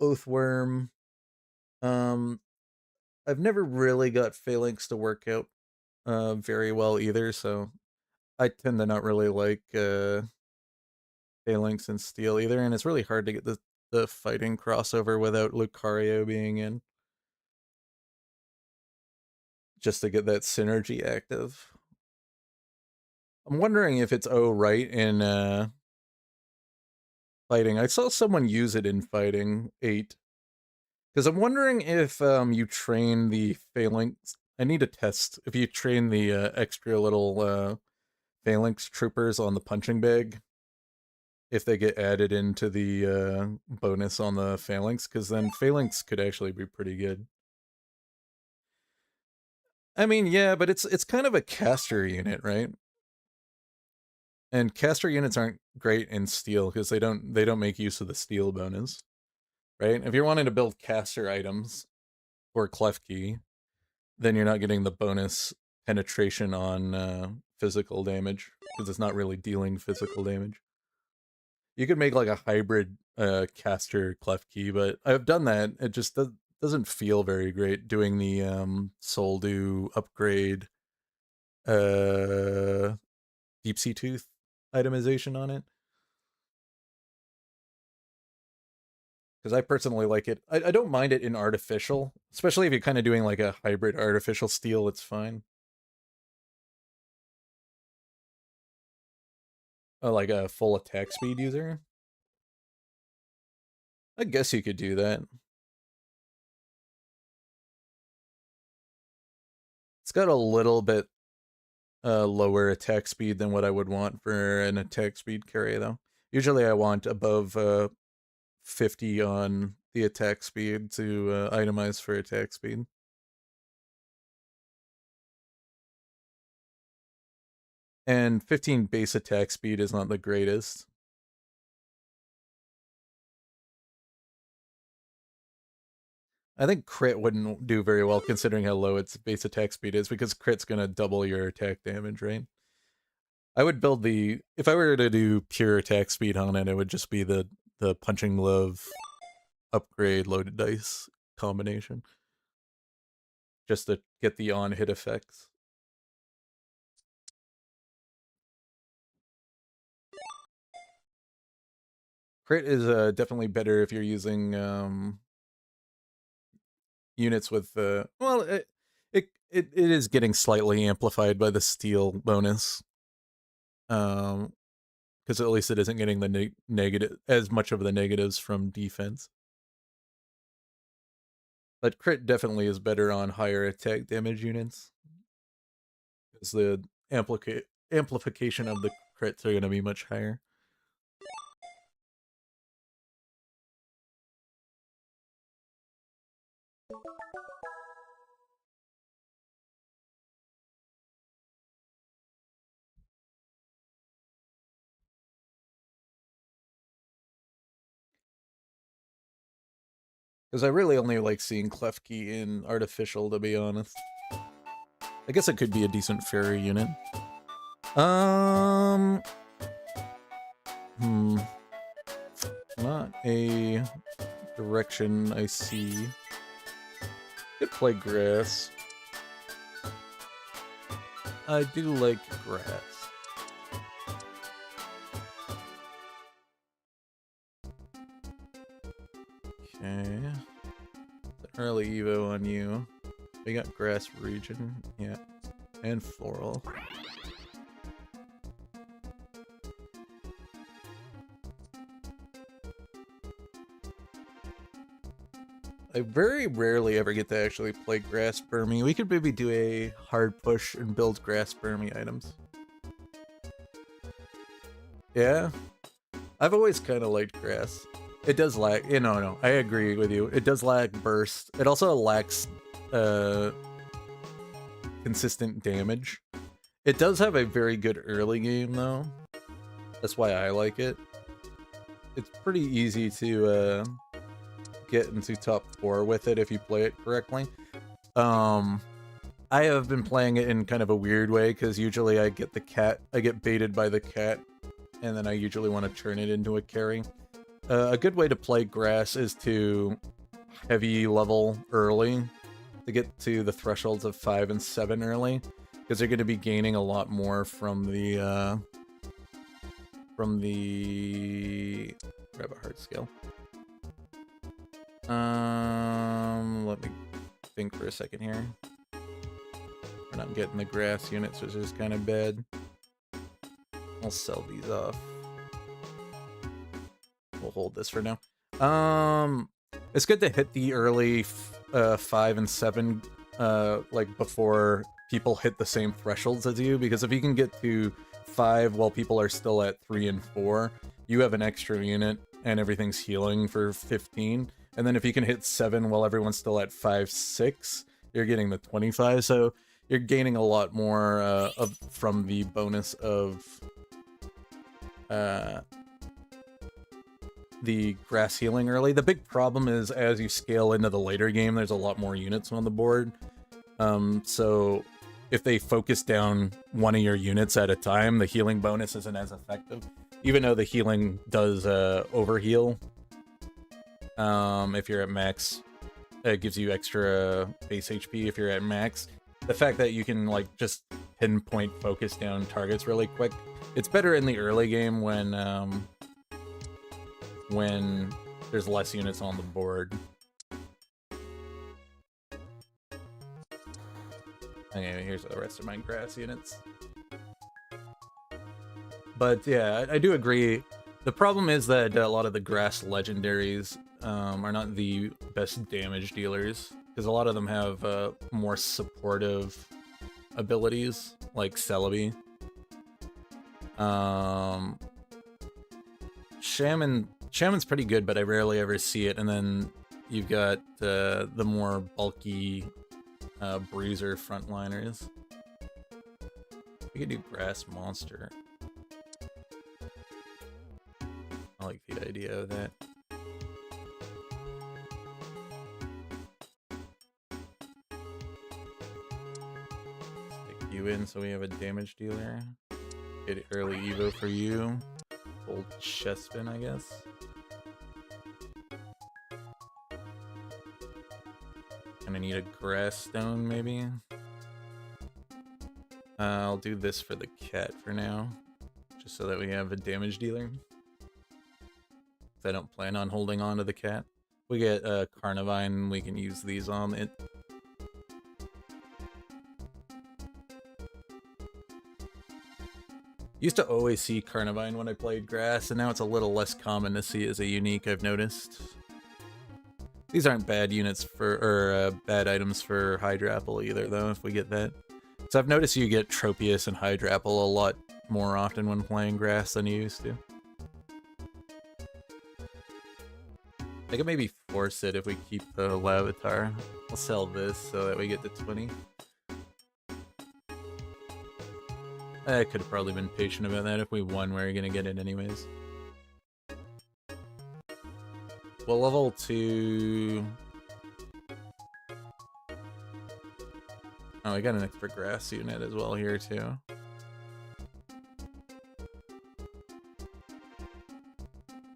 Oathworm. I've never really got Phalanx to work out very well either, so I tend to not really like Phalanx and steel either, and it's really hard to get the fighting crossover without Lucario being in. Just to get that synergy active. I'm wondering if it's right in fighting. I saw someone use it in fighting 8. Because I'm wondering if you train the Phalanx. I need to test if you train the extra little Phalanx troopers on the punching bag. If they get added into the bonus on the Phalanx, because then Phalanx could actually be pretty good. I mean, yeah, but it's kind of a caster unit, right? And caster units aren't great in steel because they don't make use of the steel bonus, right? If you're wanting to build caster items or Klefki, then you're not getting the bonus penetration on physical damage because it's not really dealing physical damage. You could make like a hybrid caster Klefki, but I've done that. It just doesn't feel very great doing the Soldew upgrade Deep Sea Tooth itemization on it. because I personally like it. I don't mind it in artificial, especially if you're kind of doing like a hybrid artificial steel. It's fine. Oh, like a full attack speed user. I guess you could do that. It's got a little bit lower attack speed than what I would want for an attack speed carry, though. Usually I want above 50 on the attack speed to itemize for attack speed. And 15 base attack speed is not the greatest. I think crit wouldn't do very well considering how low its base attack speed is, because crit's gonna double your attack damage, right? I would build the, if I were to do pure attack speed on it, it would just be the punching glove upgrade loaded dice combination, just to get the on hit effects. Crit is definitely better if you're using units with well, it is getting slightly amplified by the steel bonus. Because at least it isn't getting the negative, as much of the negatives from defense. But crit definitely is better on higher attack damage units, because the amplification of the crits are going to be much higher. Because I really only like seeing Klefki in artificial, to be honest. I guess it could be a decent fairy unit. Not a direction I see. Could play grass. I do like grass. Okay. Early Evo on you. We got grass region, yeah. And floral. I very rarely ever get to actually play grass Burmy. We could maybe do a hard push and build grass Burmy items. Yeah? I've always kind of liked grass. It does lack, no, I agree with you. It does lack burst. It also lacks consistent damage. It does have a very good early game, though. That's why I like it. It's pretty easy to get into top 4 with it if you play it correctly. I have been playing it in kind of a weird way, because usually I get baited by the cat, and then I usually want to turn it into a carry. A good way to play grass is to heavy level early, to get to the thresholds of 5 and 7 early, because you're going to be gaining a lot more from the grab a hard skill. Let me think for a second here. We're not getting the grass units, which is kind of bad. I'll sell these off. We'll hold this for now. It's good to hit the early 5 and 7 like before people hit the same thresholds as you, because if you can get to 5 while people are still at 3 and 4, you have an extra unit and everything's healing for 15. And then if you can hit 7 while everyone's still at 5, 6, you're getting the 25. So you're gaining a lot more from the bonus of the grass healing early. The big problem is as you scale into the later game, there's a lot more units on the board. So if they focus down one of your units at a time, the healing bonus isn't as effective. Even though the healing does overheal. If you're at max, it gives you extra base HP if you're at max. The fact that you can like just pinpoint focus down targets really quick. It's better in the early game when there's less units on the board. Okay, here's the rest of my grass units. But yeah, I do agree. The problem is that a lot of the grass legendaries are not the best damage dealers, because a lot of them have more supportive abilities, like Celebi. Shaman's pretty good, but I rarely ever see it. And then you've got the more bulky bruiser frontliners. We could do Grass Monster. I like the idea of that. Stick you in so we have a damage dealer. Get early Evo for you. Old Chespin, I guess. Gonna need a grass stone, maybe. I'll do this for the cat for now, just so that we have a damage dealer. I don't plan on holding on to the cat. We get Carnivine, we can use these on it. Used to always see Carnivine when I played grass, and now it's a little less common to see as a unique, I've noticed. These aren't bad units for, or bad items for Hydrapple either, though, if we get that. So I've noticed you get Tropius and Hydrapple a lot more often when playing grass than you used to. I could maybe force it if we keep the Lavatar. I'll sell this so that we get to 20. I could have probably been patient about that. If we won, we were gonna get it anyways. Well, level 2... Oh, I got an extra grass unit as well here, too.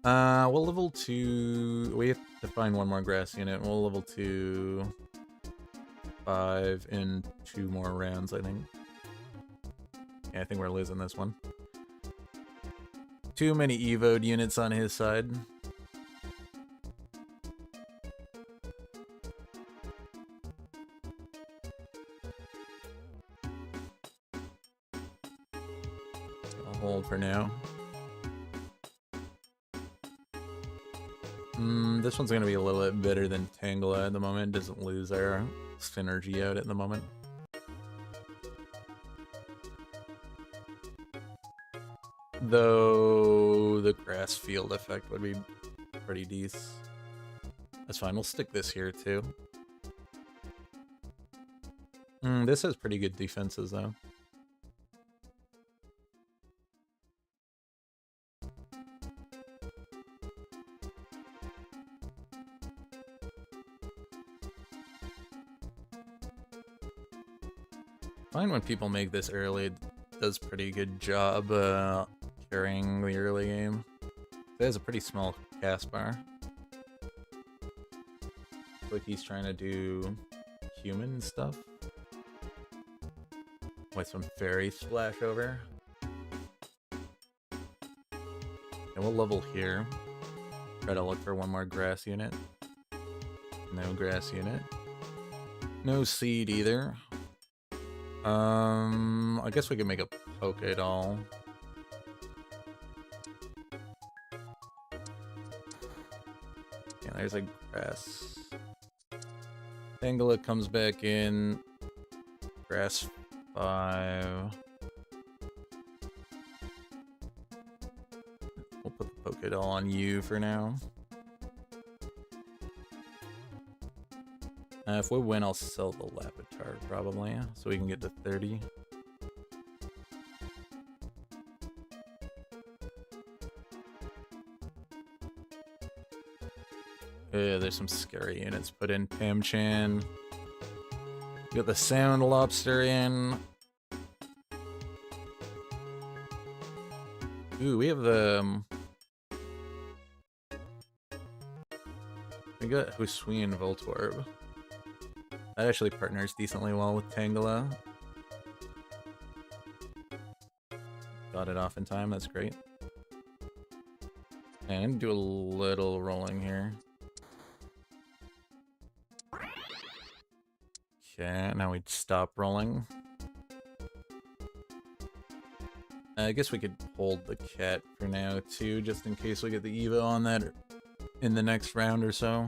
We'll level 2... We have to find one more grass unit. We'll level 2... 5 in 2 more rounds, I think. Yeah, I think we're losing this one. Too many evoed units on his side. I'll hold for now. This one's gonna be a little bit better than Tangela at the moment. Doesn't lose our synergy out at the moment. Though the grass field effect would be pretty decent. That's fine, we'll stick this here too. This has pretty good defenses though. Fine when people make this early, it does pretty good job carrying the early game. It has a pretty small cast bar. Looks like he's trying to do human stuff with some fairy splash over. And we'll level here. Try to look for one more grass unit. No grass unit. No seed either. I guess we could make a Pokédoll. Yeah, there's a grass. Tangela comes back in. Grass 5. We'll put the Pokédoll on you for now. If we win, I'll sell the Lavatar probably, so we can get to 30. Yeah, there's some scary units put in. Pamchan. Got the Sound Lobster in. Ooh, we have the... we got Husui and Voltorb. That actually partners decently well with Tangela. Got it off in time, that's great. And do a little rolling here. Okay, now we'd stop rolling. I guess we could hold the cat for now too, just in case we get the Evo on that in the next round or so.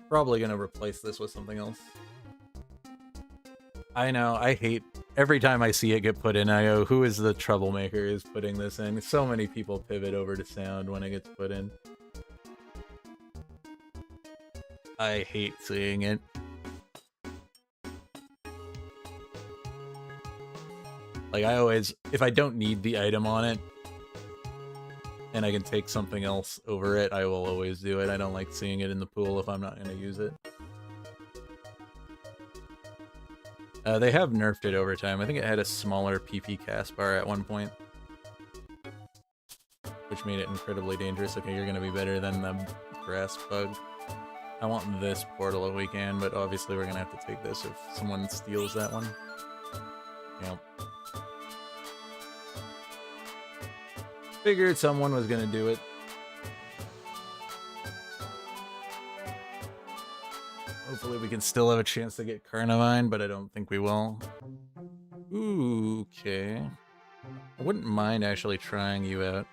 Probably gonna replace this with something else. I know, I hate every time I see it get put in, I go, who is the troublemaker is putting this in? So many people pivot over to sound when it gets put in. I hate seeing it. Like, I always, if I don't need the item on it, and I can take something else over it, I will always do it. I don't like seeing it in the pool if I'm not going to use it. They have nerfed it over time. I think it had a smaller PP cast bar at one point, which made it incredibly dangerous. Okay, you're going to be better than the grass bug. I want this portal if we can, but obviously we're going to have to take this if someone steals that one. Yep. Figured someone was gonna do it. Hopefully we can still have a chance to get Carnivine, but I don't think we will. Ooh, okay. I wouldn't mind actually trying you out.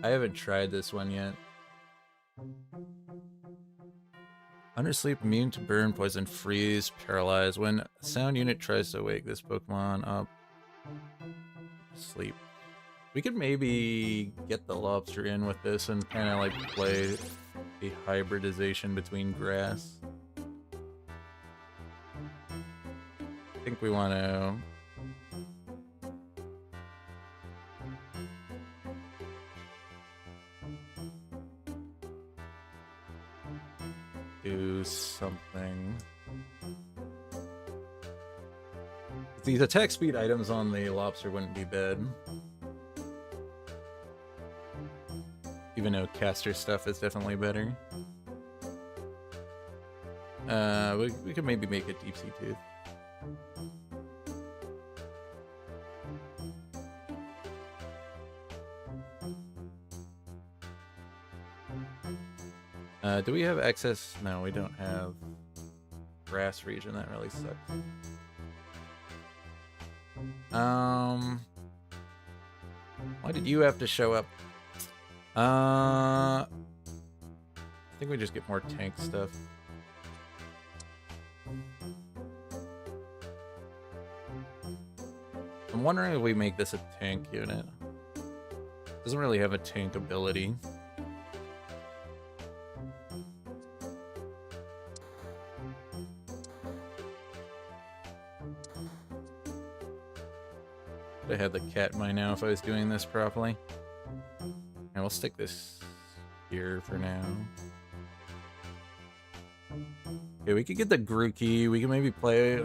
I haven't tried this one yet. Undersleep, immune to burn, poison, freeze, paralyze. When a sound unit tries to wake this Pokemon up, sleep. We could maybe get the lobster in with this and kind of like play a hybridization between grass. I think we want to do something. These attack speed items on the lobster wouldn't be bad. Even though caster stuff is definitely better. We could maybe make a Deep Sea Tooth. Do we have access? No, we don't have grass region. That really sucks. Why did you have to show up? I think we just get more tank stuff. I'm wondering if we make this a tank unit. Doesn't really have a tank ability. I had the cat by now if I was doing this properly. And we'll stick this here for now. Okay, we could get the Grookey. We can maybe play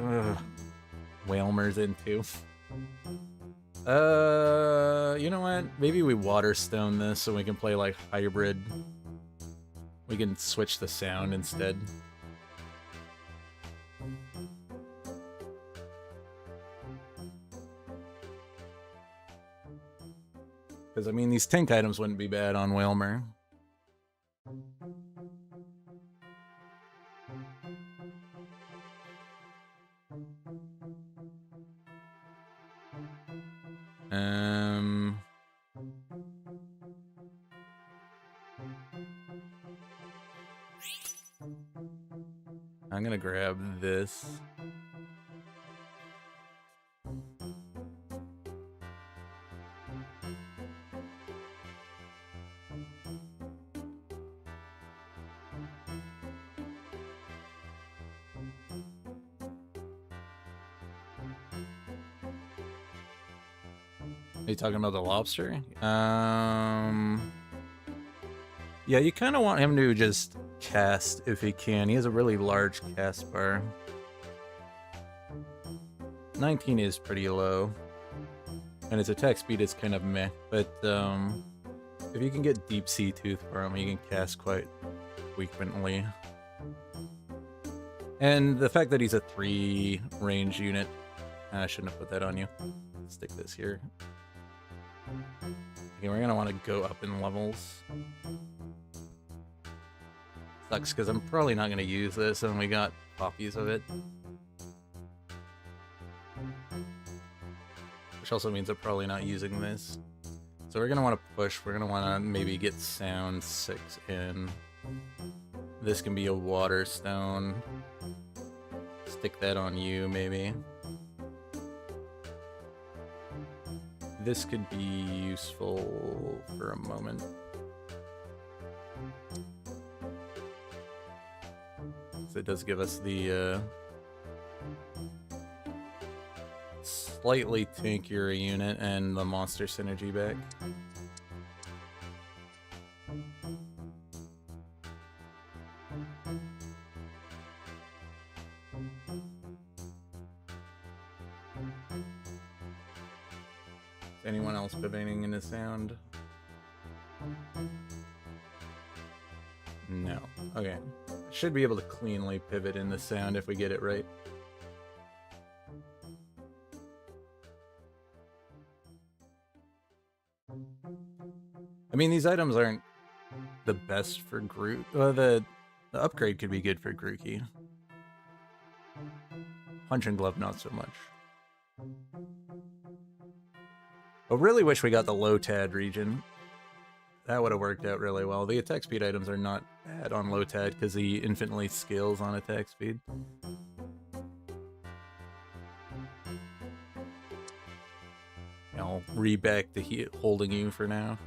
Whalmers in too. You know what? Maybe we Waterstone this so we can play like hybrid. We can switch the sound instead. Because, I mean, these tank items wouldn't be bad on Whalmer. I'm gonna grab this. Are you talking about the lobster? Yeah, you kind of want him to just cast if he can. He has a really large cast bar. 19 is pretty low. And his attack speed is kind of meh. But if you can get Deep Sea Tooth for him, he can cast quite frequently. And the fact that he's a 3 range unit, I shouldn't have put that on you. Stick this here. Okay, we're gonna want to go up in levels. Sucks because I'm probably not gonna use this, and we got copies of it. Which also means I'm probably not using this. So we're gonna want to push. We're gonna want to maybe get sound 6 in. This can be a water stone. Stick that on you, maybe. This could be useful for a moment. So it does give us the slightly tankier unit and the monster synergy back. Is anyone else pivoting into sound? No. Okay. Should be able to cleanly pivot into sound if we get it right. I mean, these items aren't the best for Groot. Well, the upgrade could be good for Grookey. Punching Glove, not so much. I really wish we got the Lotad region. That would have worked out really well. The attack speed items are not bad on Lotad because he infinitely scales on attack speed. I'll re-back to holding you for now.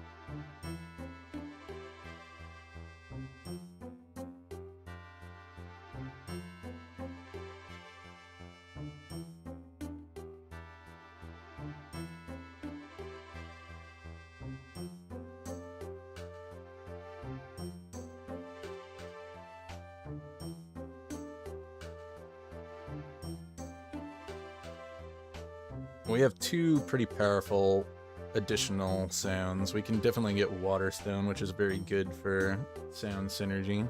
We have two pretty powerful additional sounds. We can definitely get Water Stone, which is very good for sound synergy.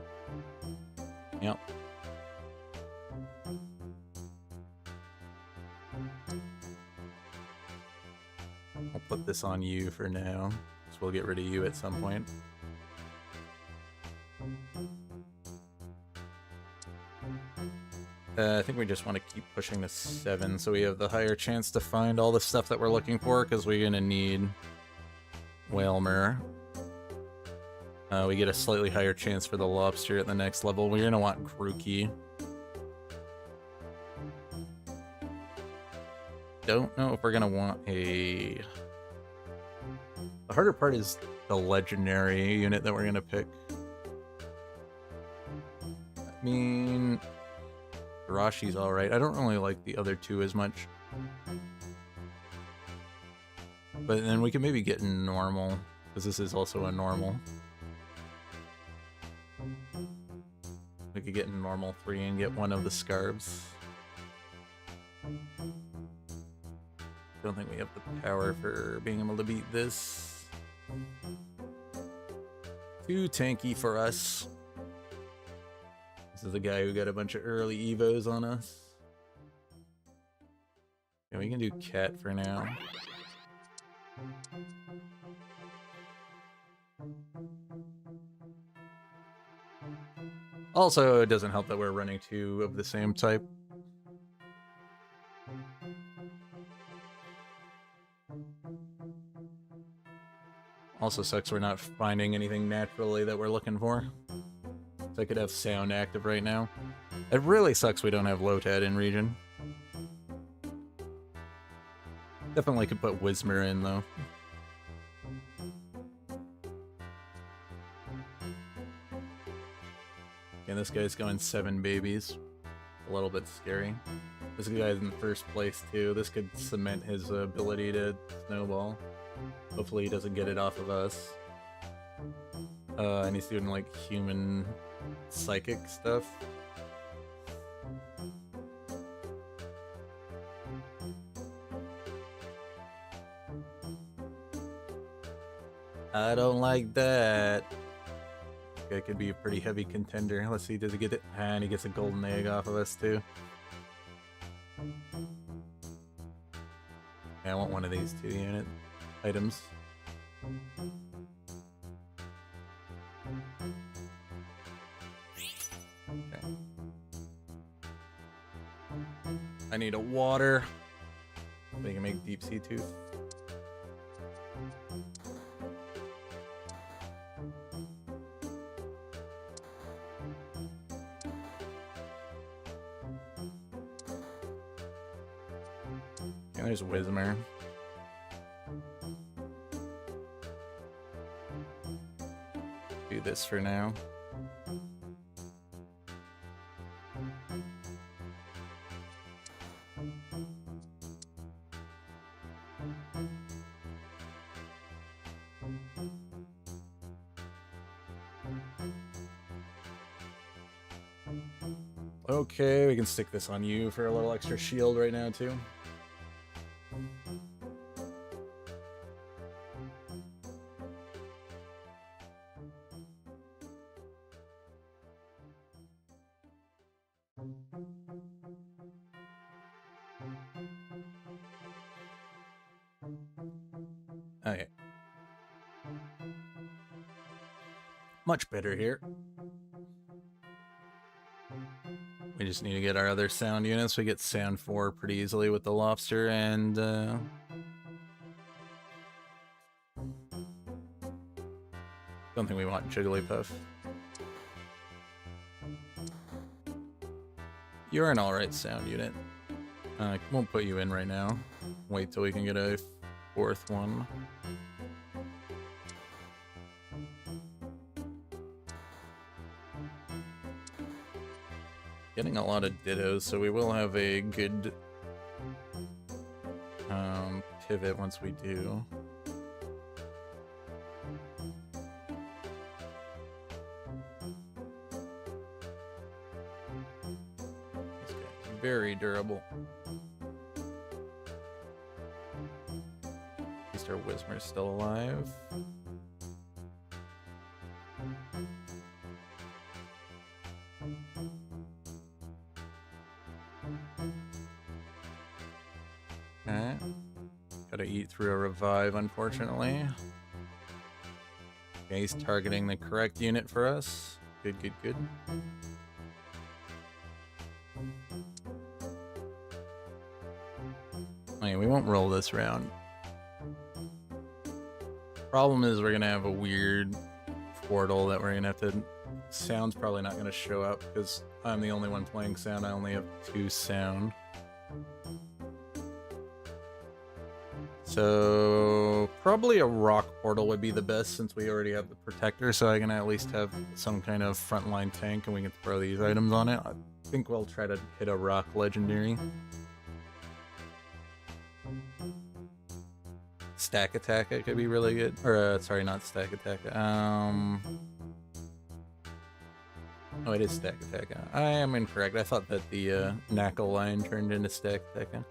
Yep. I'll put this on you for now, so we'll get rid of you at some point. I think we just want to keep pushing to 7 so we have the higher chance to find all the stuff that we're looking for, because we're going to need Whalmer. We get a slightly higher chance for the Lobster at the next level. We're going to want Grookey. Don't know if we're going to want a... The harder part is the legendary unit that we're going to pick. I mean... Rashi's alright. I don't really like the other two as much. But then we can maybe get normal, because this is also a normal. We could get normal 3 and get one of the Scarves. Don't think we have the power for being able to beat this. Too tanky for us. This is the guy who got a bunch of early Evos on us. Yeah, we can do Cat for now. Also, it doesn't help that we're running 2 of the same type. Also sucks we're not finding anything naturally that we're looking for. So I could have sound active right now. It really sucks we don't have Lotad in region. Definitely could put Whismer in though. Okay, this guy's going 7 babies. A little bit scary. This guy's in first place too. This could cement his ability to snowball. Hopefully he doesn't get it off of us. And he's doing like human psychic stuff. I don't like that. This guy could be a pretty heavy contender. Let's see, does he get it? And he gets a golden egg off of us too. Yeah, I want one of these 2 unit items. Okay. I need a water. We can make deep sea tooth. Okay, there's Whismer. Do this for now. Okay, we can stick this on you for a little extra shield right now, too. Okay. Much better here. We just need to get our other sound units. We get sound 4 pretty easily with the lobster, and don't think we want Jigglypuff. You're an alright sound unit. Won't put you in right now. Wait till we can get a 4th one. Getting a lot of Dittos, so we will have a good pivot once we do. This guy's very durable. At least our Whismer's still alive. Okay. Gotta eat through a revive, unfortunately. Okay, he's targeting the correct unit for us. Good, good, good. Okay, we won't roll this round. Problem is we're gonna have a weird portal that we're gonna have to... Sound's probably not gonna show up because I'm the only one playing sound. I only have 2 sound. So probably a rock portal would be the best since we already have the protector, so I can at least have some kind of frontline tank and we can throw these items on it. I think we'll try to hit a rock legendary. Stack attack, it could be really good. Or sorry, not stack attack. Oh, it is stack attack. I am incorrect. I thought that the Knackle line turned into stack attack.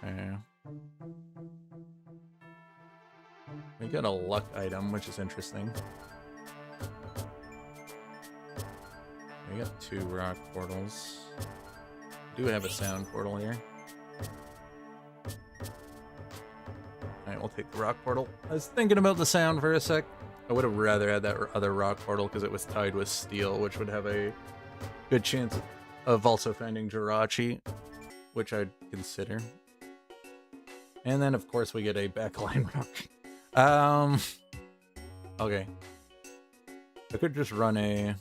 Okay. We got a luck item, which is interesting. We got 2 rock portals. We do have a sound portal here. Alright, we'll take the rock portal. I was thinking about the sound for a sec. I would have rather had that other rock portal because it was tied with steel, which would have a good chance of also finding Jirachi, which I'd consider. And then, of course, we get a backline rock. Okay. I could just run a...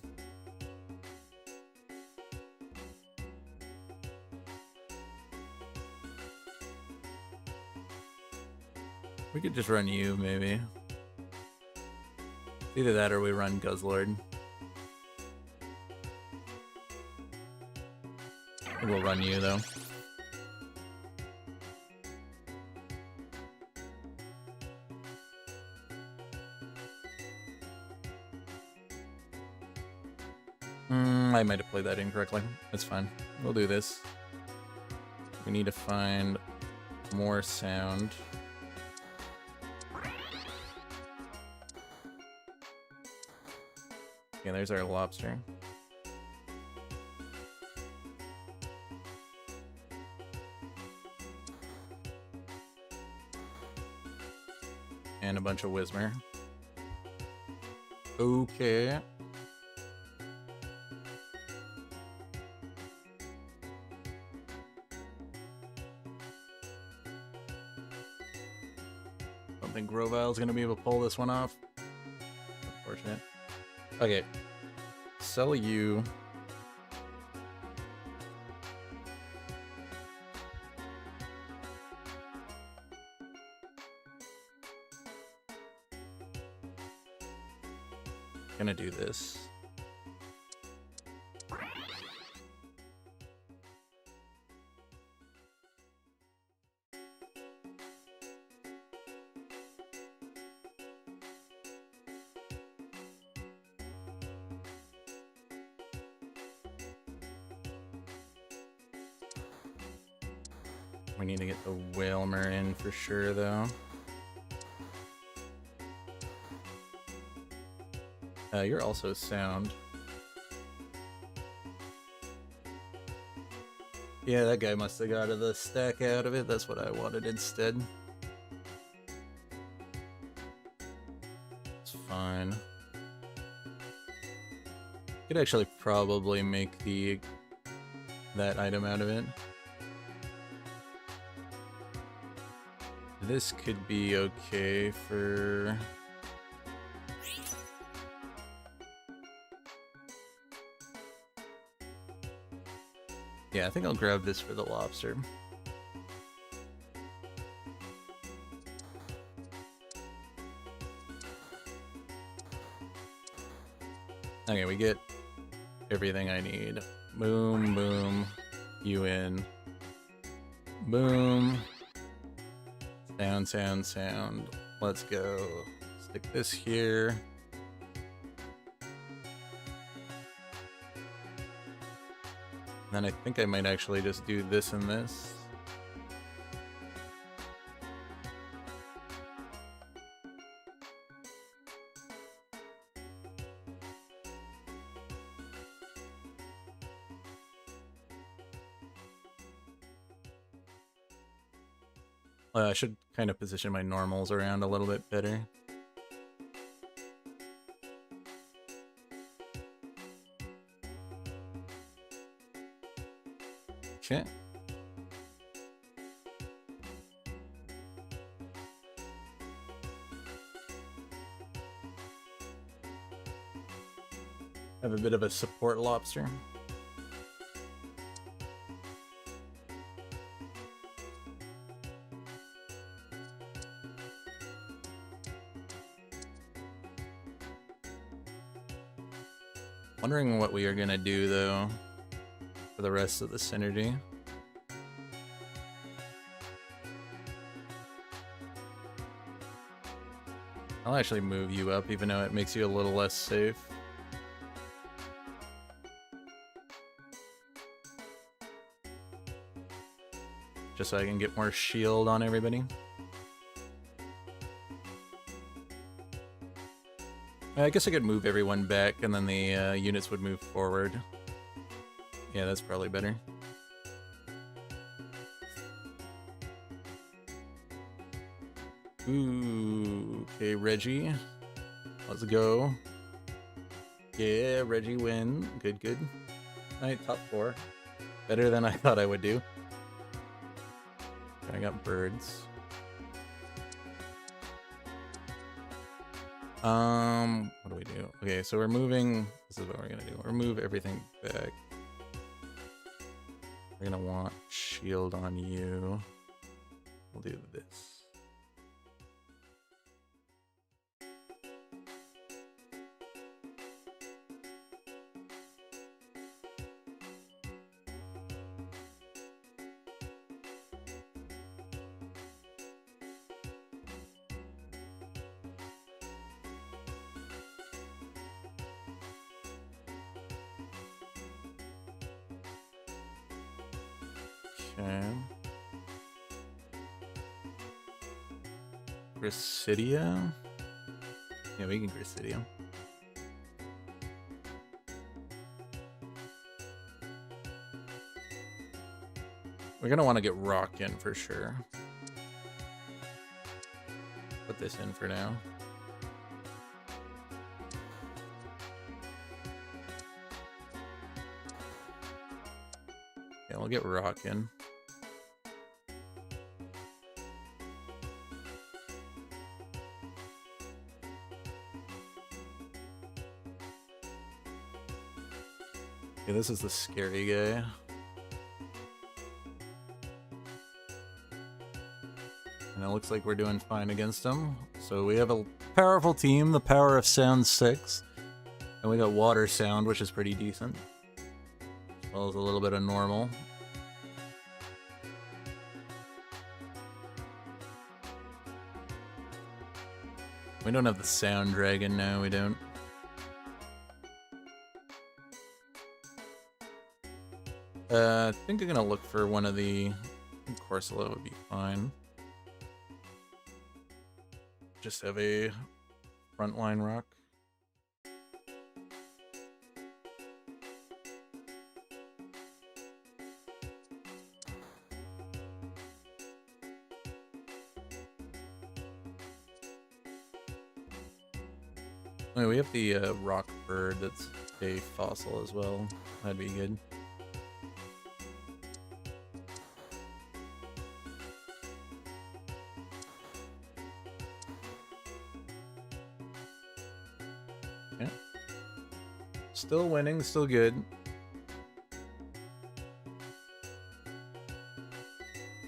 We could just run you, maybe. Either that or we run Guzzlord. We'll run you, though. I might have played that incorrectly. That's fine. We'll do this. We need to find more sound. Okay, there's our lobster. And a bunch of Whismer. Okay. Don't think Grovile's gonna be able to pull this one off. Unfortunate. Okay. Sell you. Gonna do this. We need to get the Whalmer in for sure, though. You're also sound. Yeah, that guy must have got the stack out of it. That's what I wanted instead. It's fine. Could actually probably make that item out of it. This could be okay for... Yeah, I think I'll grab this for the lobster. Okay, we get everything I need. Boom, boom, you in. Boom. Sound, sound, sound. Let's go. Stick this here. Then I think I might actually just do this and this. I should kind of position my normals around a little bit better. Okay. Have a bit of a support lobster. Wondering what we are gonna do though for the rest of the synergy. I'll actually move you up even though it makes you a little less safe. Just so I can get more shield on everybody. I guess I could move everyone back and then the units would move forward. Yeah, that's probably better. Ooh, okay, Reggie. Let's go. Yeah, Reggie win. Good, good. Alright, top 4. Better than I thought I would do. I got birds. What do we do? Okay, so we're moving. This is what we're gonna do. We'll move everything back. We're gonna want shield on you. We'll do this. Okay. Grisidia? Yeah, we can Grisidia. We're gonna want to get rock in for sure. Put this in for now. Yeah, we'll get rock in. Okay, this is the scary guy. And it looks like we're doing fine against him. So we have a powerful team, the power of sound 6. And we got water sound, which is pretty decent. As well as a little bit of normal. We don't have the sound dragon now, we don't. I think I'm gonna look for one of the... Corsola would be fine. Just have a frontline rock. Oh, we have the rock bird that's a fossil as well. That'd be good. Yeah. Still winning, still good.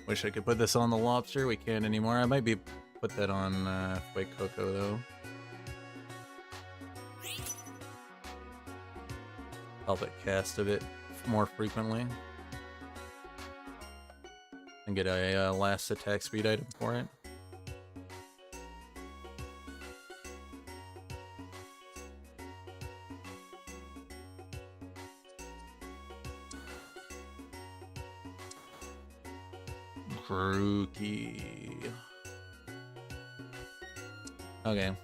Wish I could put this on the lobster. We can't anymore. I might be put that on Fuecoco though. Help it cast a bit more frequently. And get a last attack speed item for it. Grookey. Okay.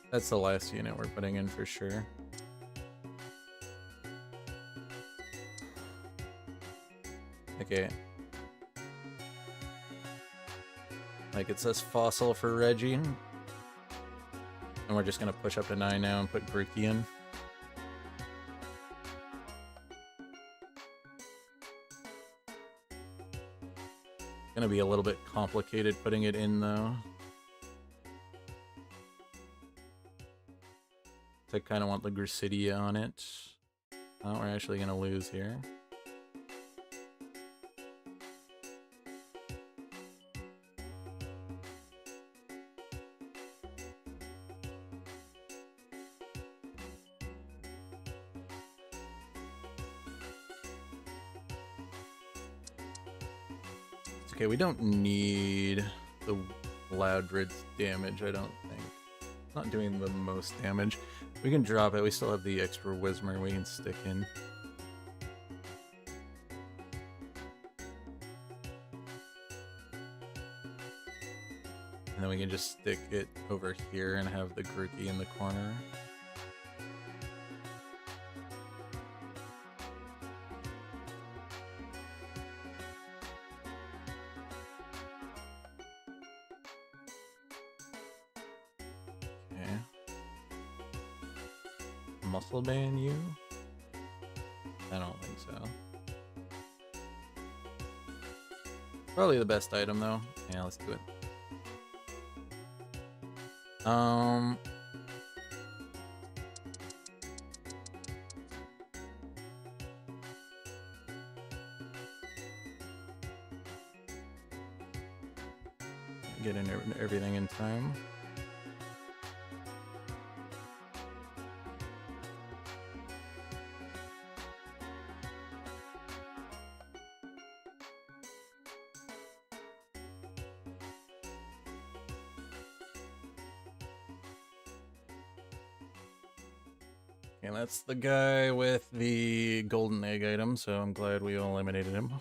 That's the last unit we're putting in for sure. Okay. Like it says fossil for Reggie. And we're just gonna push up to 9 now and put Grookey in. Gonna be a little bit complicated putting it in though. I kind of want the Gracidia on it. Oh, we're actually gonna lose here. Okay, we don't need the Loudred's damage, I don't think. Not doing the most damage. We can drop it, we still have the extra Whismur we can stick in. And then we can just stick it over here and have the Grookey in the corner. Muscle ban you? I don't think so. Probably the best item though. Yeah, let's do it. Get in everything in time. And that's the guy with the golden egg item, so I'm glad we eliminated him.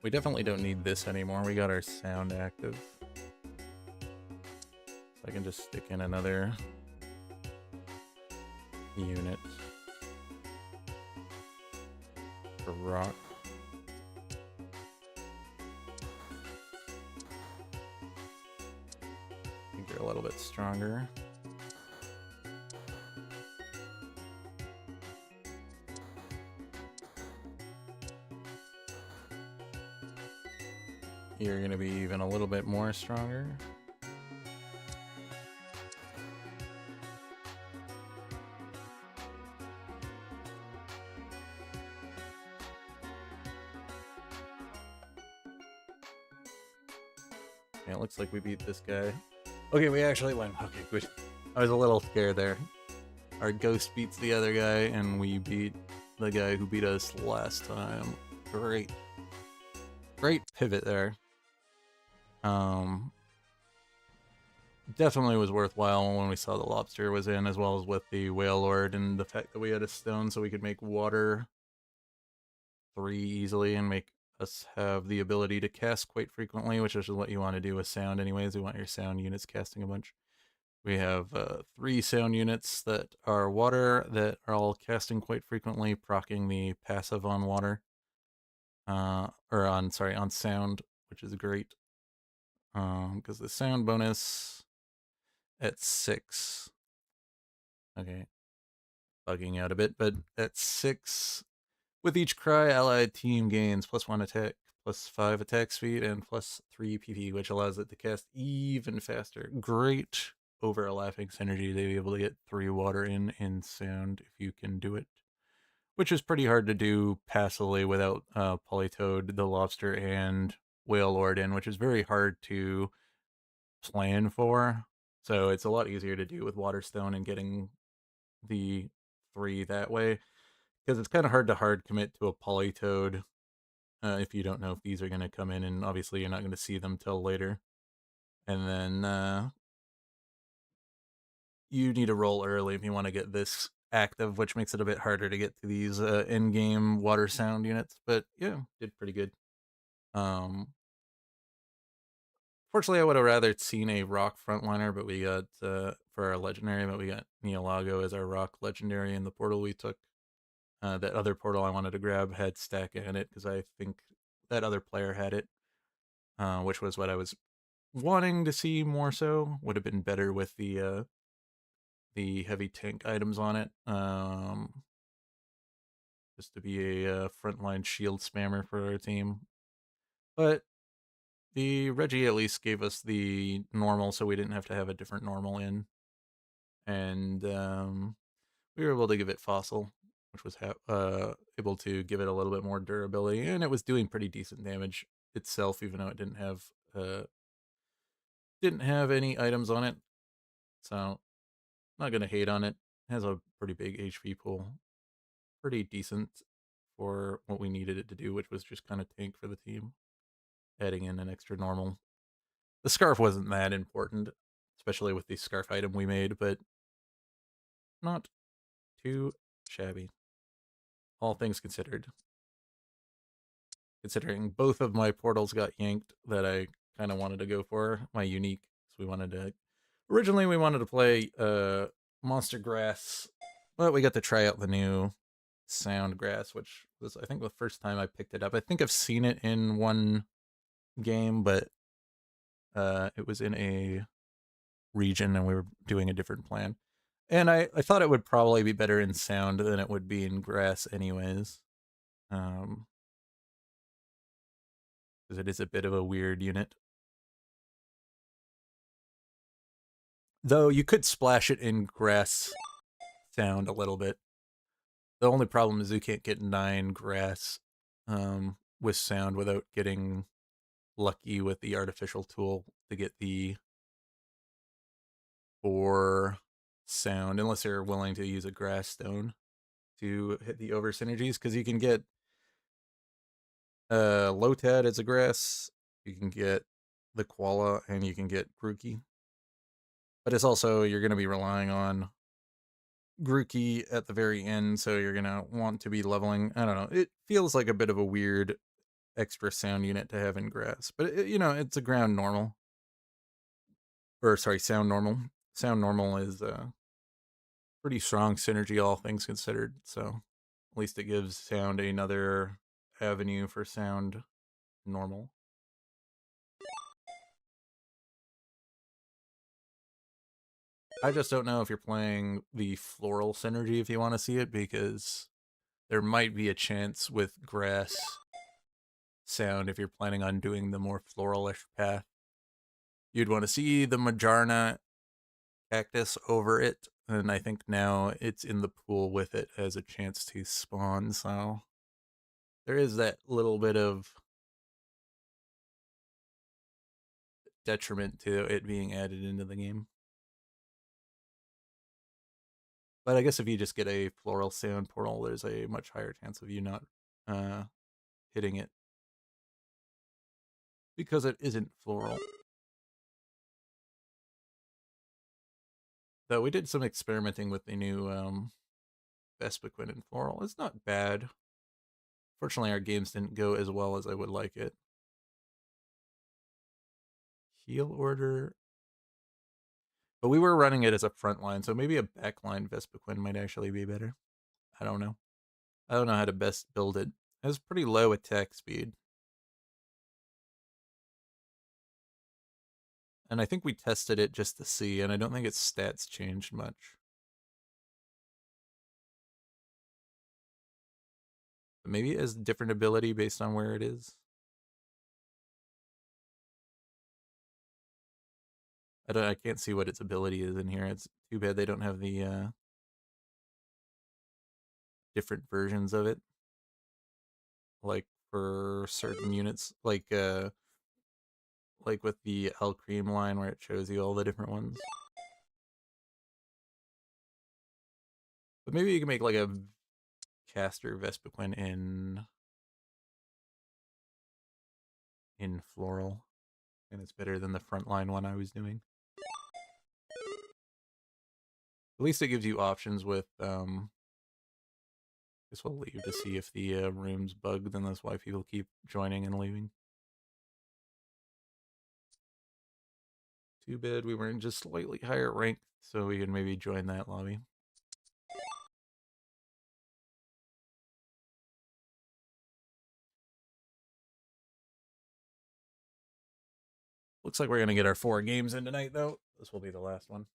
We definitely don't need this anymore. We got our sound active. So I can just stick in another unit. for rock. I think you're a little bit stronger. You're going to be even a little bit more stronger. Yeah, it looks like we beat this guy. Okay, we actually won. Okay, good. I was a little scared there. Our ghost beats the other guy, and we beat the guy who beat us last time. Great. Great pivot there. Definitely was worthwhile when we saw the lobster was in, as well as with the whale lord and the fact that we had a stone so we could make water 3 easily and make us have the ability to cast quite frequently, which is what you want to do with sound anyways. You want your sound units casting a bunch. We have 3 sound units that are water that are all casting quite frequently, proccing the passive on water. Or on sound, which is great. Because the sound bonus at 6. Okay, bugging out a bit, but at 6, with each cry, allied team gains +1 attack, +5 attack speed, and +3 PP, which allows it to cast even faster. Great overlapping synergy to be able to get 3 water in sound if you can do it, which is pretty hard to do passively without Polytoad, the lobster, and whale lord in, which is very hard to plan for. So it's a lot easier to do with Waterstone and getting the 3 that way, because it's kind of hard commit to a Polytoad if you don't know if these are going to come in, and obviously you're not going to see them till later. And then you need to roll early if you want to get this active, which makes it a bit harder to get to these in-game water sound units. But yeah, did pretty good. Fortunately, I would have rather seen a rock frontliner, but we got for our legendary, but we got Neolago as our rock legendary in the portal we took. That other portal I wanted to grab had Stack in it because I think that other player had it, which was what I was wanting to see more so. Would have been better with the heavy tank items on it. Just to be a frontline shield spammer for our team. But the Reggie at least gave us the normal, so we didn't have to have a different normal in. And we were able to give it Fossil, which was able to give it a little bit more durability, and it was doing pretty decent damage itself, even though it didn't have any items on it. So not gonna hate on it. It has a pretty big HP pool, pretty decent for what we needed it to do, which was just kind of tank for the team, adding in an extra normal. The scarf wasn't that important, especially with the scarf item we made, but not too shabby, all things considered. Considering both of my portals got yanked that I kind of wanted to go for, my unique. So originally we wanted to play Monster Grass, but we got to try out the new Sound Grass, which was, I think, the first time I picked it up. I think I've seen it in one game, but it was in a region and we were doing a different plan. And I thought it would probably be better in sound than it would be in grass anyways. Because it is a bit of a weird unit. Though you could splash it in grass sound a little bit. The only problem is you can't get 9 grass with sound without getting lucky with the artificial tool to get the 4 sound, unless you're willing to use a grass stone to hit the over synergies, because you can get Lotad as a grass, you can get the Koala, and you can get Grookey. But it's also, you're going to be relying on Grookey at the very end, so you're going to want to be leveling. I don't know. It feels like a bit of a weird extra sound unit to have in grass, but it's a ground normal. Or sorry, sound normal. Sound normal is pretty strong synergy, all things considered. So At least it gives sound another avenue for sound normal. I just don't know if you're playing the floral synergy if you want to see it, because there might be a chance with grass sound if you're planning on doing the more floralish path. You'd want to see the Majarna cactus over it, and I think now it's in the pool with it as a chance to spawn, so there is that little bit of detriment to it being added into the game. But I guess if you just get a floral sound portal, there's a much higher chance of you not hitting it, because it isn't floral. Though we did some experimenting with the new Vespiquen and floral. It's not bad. Fortunately, our games didn't go as well as I would like it. Heal order. But we were running it as a front line, so maybe a backline Vespiquen might actually be better. I don't know. I don't know how to best build it. It has pretty low attack speed. And I think we tested it just to see, and I don't think its stats changed much. But maybe it has different ability based on where it is. I can't see what its ability is in here. It's too bad they don't have the different versions of it. Like for certain units, like with the El Cream line where it shows you all the different ones. But maybe you can make like a caster Vespiquen in floral, and it's better than the frontline one I was doing. At least it gives you options with guess we'll leave to see if the room's bugged, and that's why people keep joining and leaving. Too bad we weren't just slightly higher ranked, so we could maybe join that lobby. Looks like we're gonna get our 4 games in tonight, though. This will be the last one.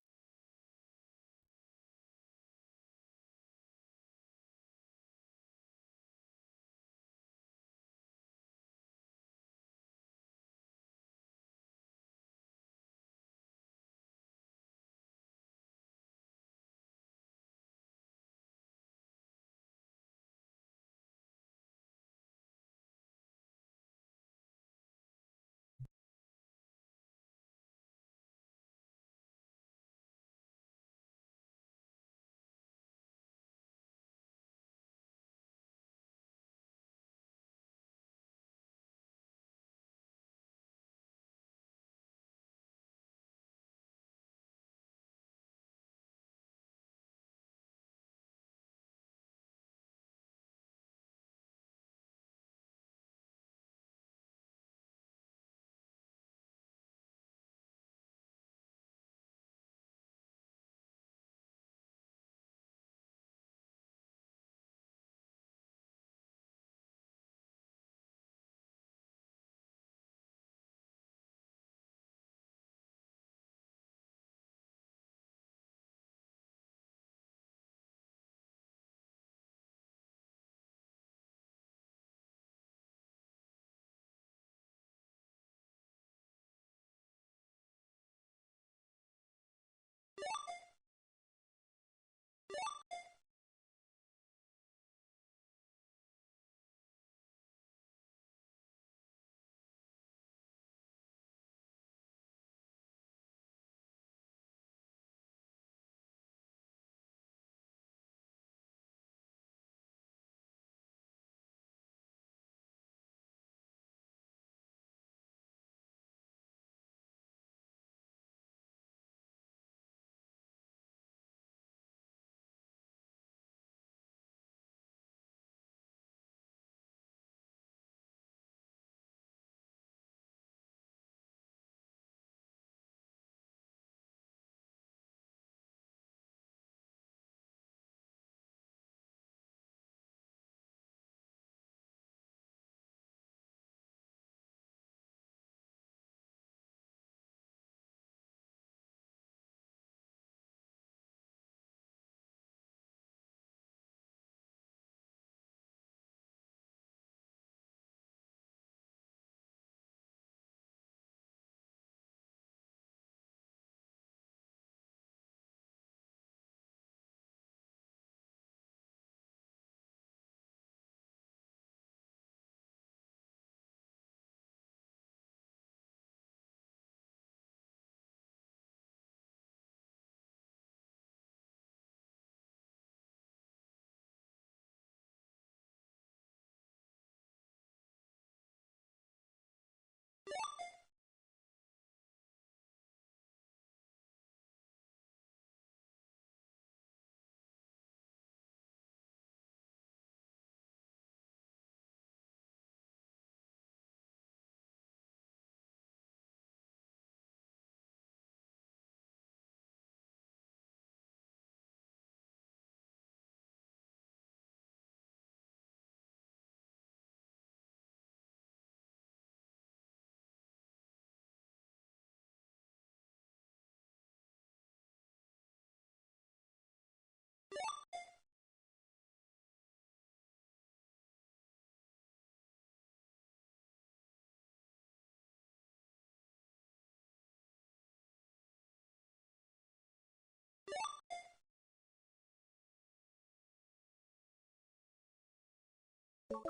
Okay.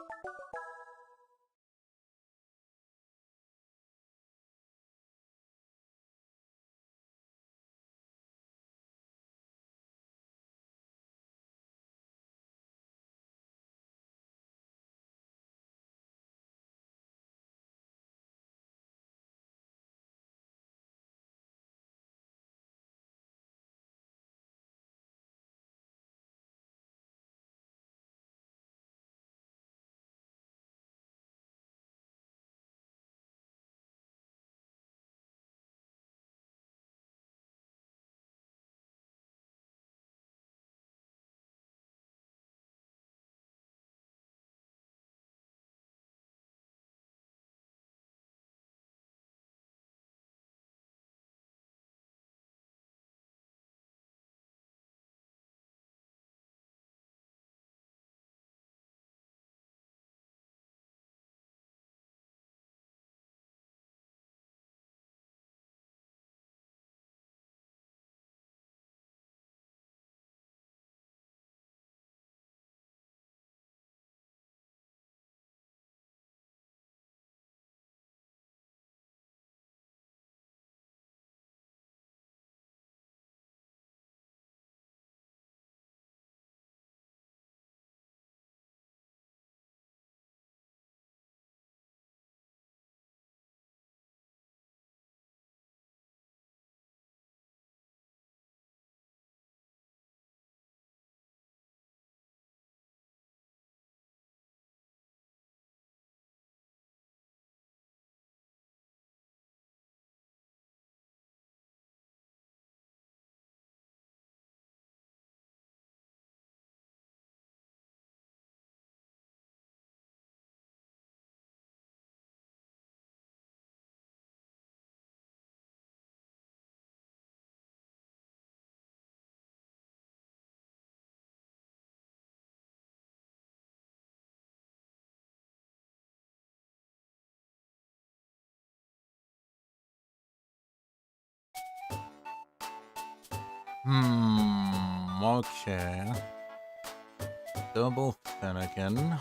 Double Fennekin.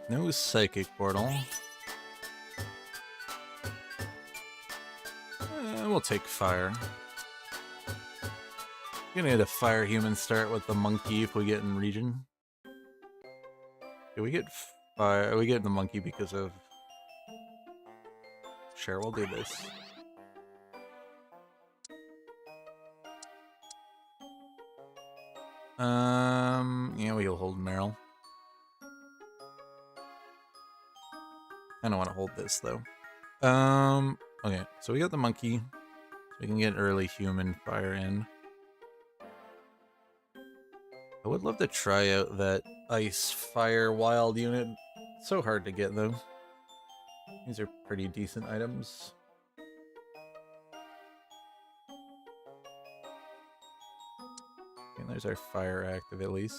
No Psychic Portal. We'll take Fire. Gonna get a Fire Human start with the Monkey if we get in region. Do we get Fire? We get the Monkey because of... Sure, we'll do this. Yeah, we'll hold Meryl. I don't want to hold this, though. Okay, so we got the Monkey. So we can get early Human Fire in. I would love to try out that Ice Fire Wild unit. It's so hard to get, though. These are pretty decent items. And there's our Fire active, at least.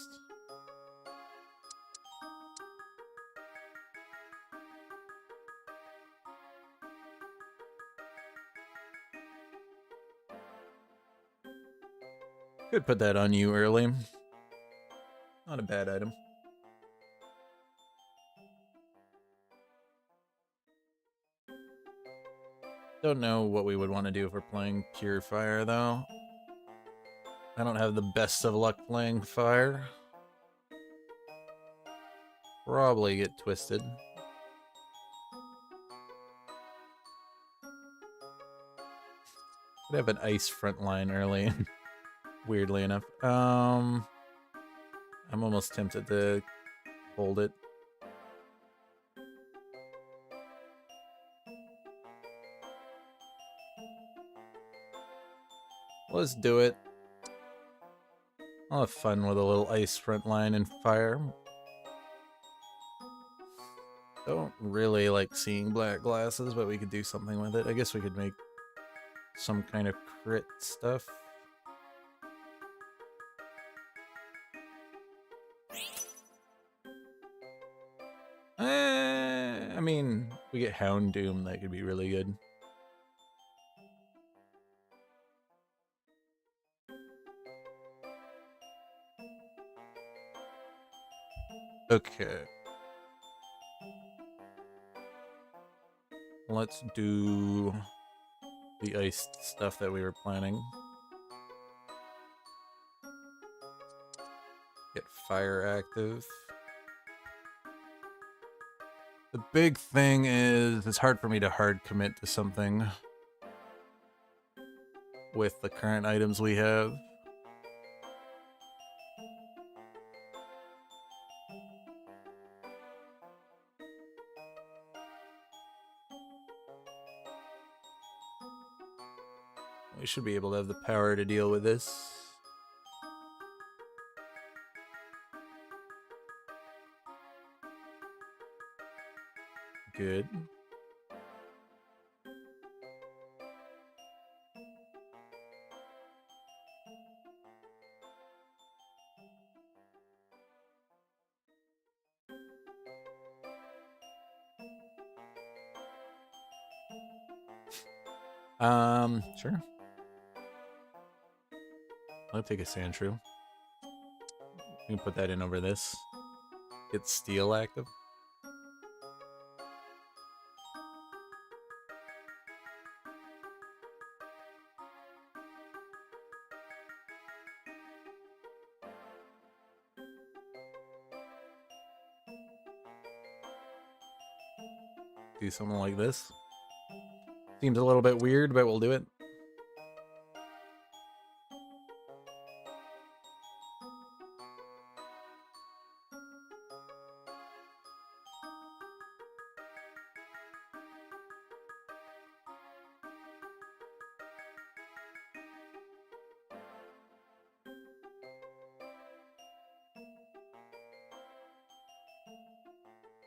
Could put that on you early. Not a bad item. Don't know what we would want to do if we're playing pure fire, though. I don't have the best of luck playing fire. Probably get twisted. Could have an ice front line early. Weirdly enough. I'm almost tempted to hold it. Let's do it. I'll have fun with a little ice front line and fire. Don't really like seeing black glasses, but we could do something with it. I guess we could make some kind of crit stuff. I mean, we get Houndoom, that could be really good. Okay. Let's do the iced stuff that we were planning. Get fire active. The big thing is it's hard for me to hard commit to something with the current items we have. We should be able to have the power to deal with this. Good. Sure. I'll take a Sandshrew. We can put that in over this. Get steel active. Do something like this. Seems a little bit weird, but we'll do it.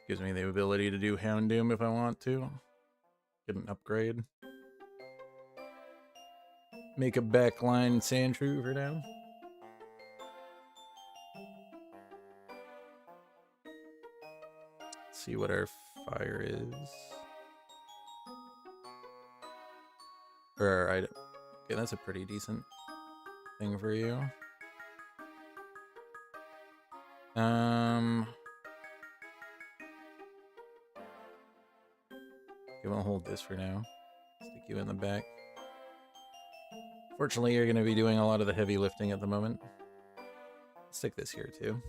Gives me the ability to do Houndoom if I want to. Get an upgrade. Make a backline Sandshrew for now. Let's see what our fire is. Or our item. Okay, that's a pretty decent thing for you. You won't hold this for now. Stick you in the back. Fortunately, you're going to be doing a lot of the heavy lifting at the moment. Stick this here too.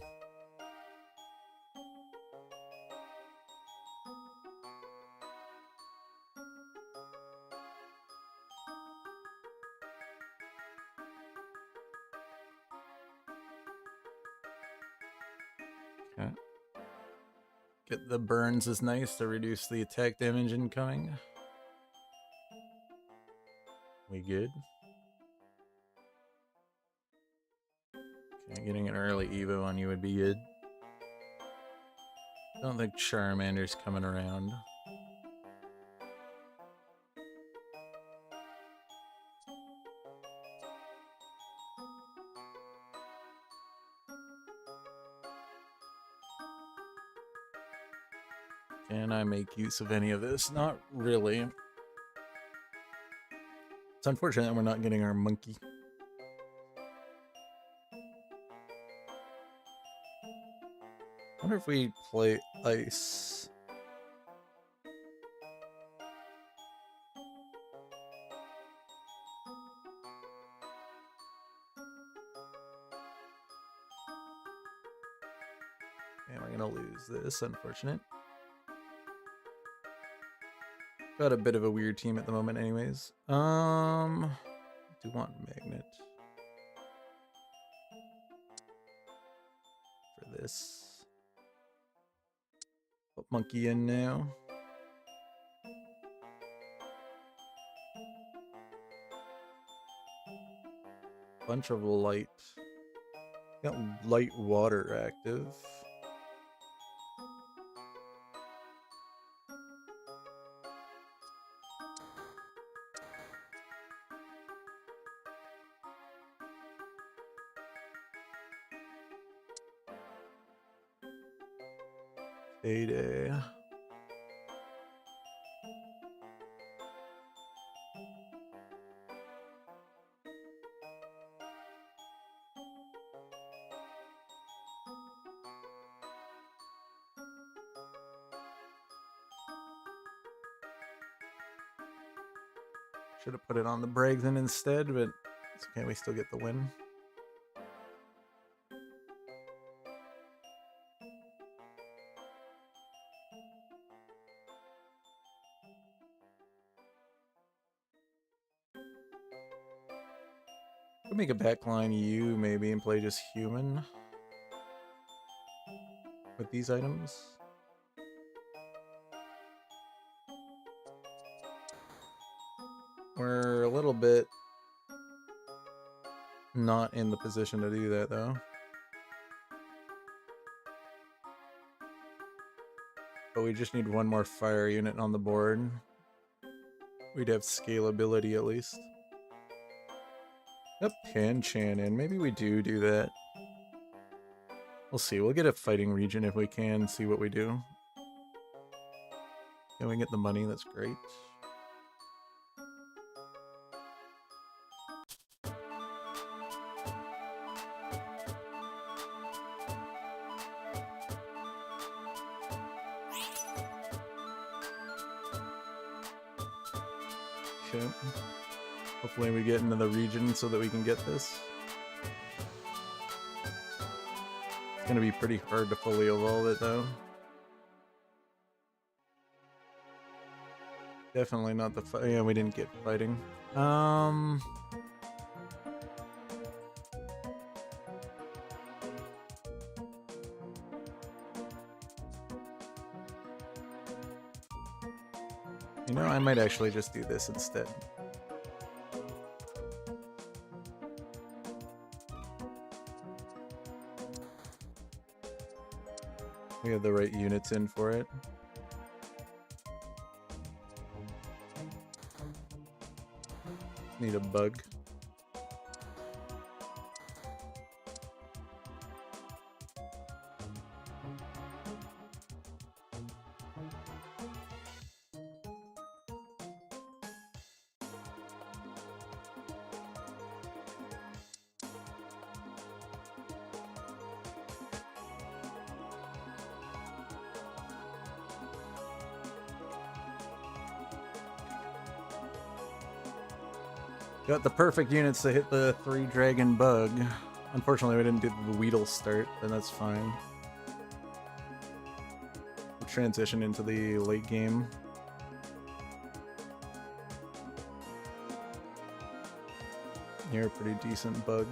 Okay. Get the burns is nice to reduce the attack damage incoming. We good? Okay, getting an early Evo on you would be good. Don't think Charmander's coming around. Can I make use of any of this? Not really. It's unfortunate that we're not getting our monkey. I wonder if we play ice. And we're gonna lose this, unfortunate. Got a bit of a weird team at the moment anyways. Do want magnet for this. Put monkey in now. Bunch of light. Got light water active. Payday. Should have put it on the Bragton instead, but it's okay, we still get the win. Could make a backline U maybe and play just human with these items. We're a little bit not in the position to do that though. But we just need one more fire unit on the board. We'd have scalability at least. A Pan-Chan in. Maybe we do that. We'll see. We'll get a fighting region if we can. See what we do. Can we get the money? That's great. Okay. Hopefully we get into the region so that we can get this. It's gonna be pretty hard to fully evolve it though. Definitely not the fight. Yeah, we didn't get fighting. You know, I might actually just do this instead. We have the right units in for it. Need a bug. Got the perfect units to hit the 3-dragon bug. Unfortunately, we didn't do the Weedle start, but that's fine. We'll transition into the late game. You're a pretty decent bug.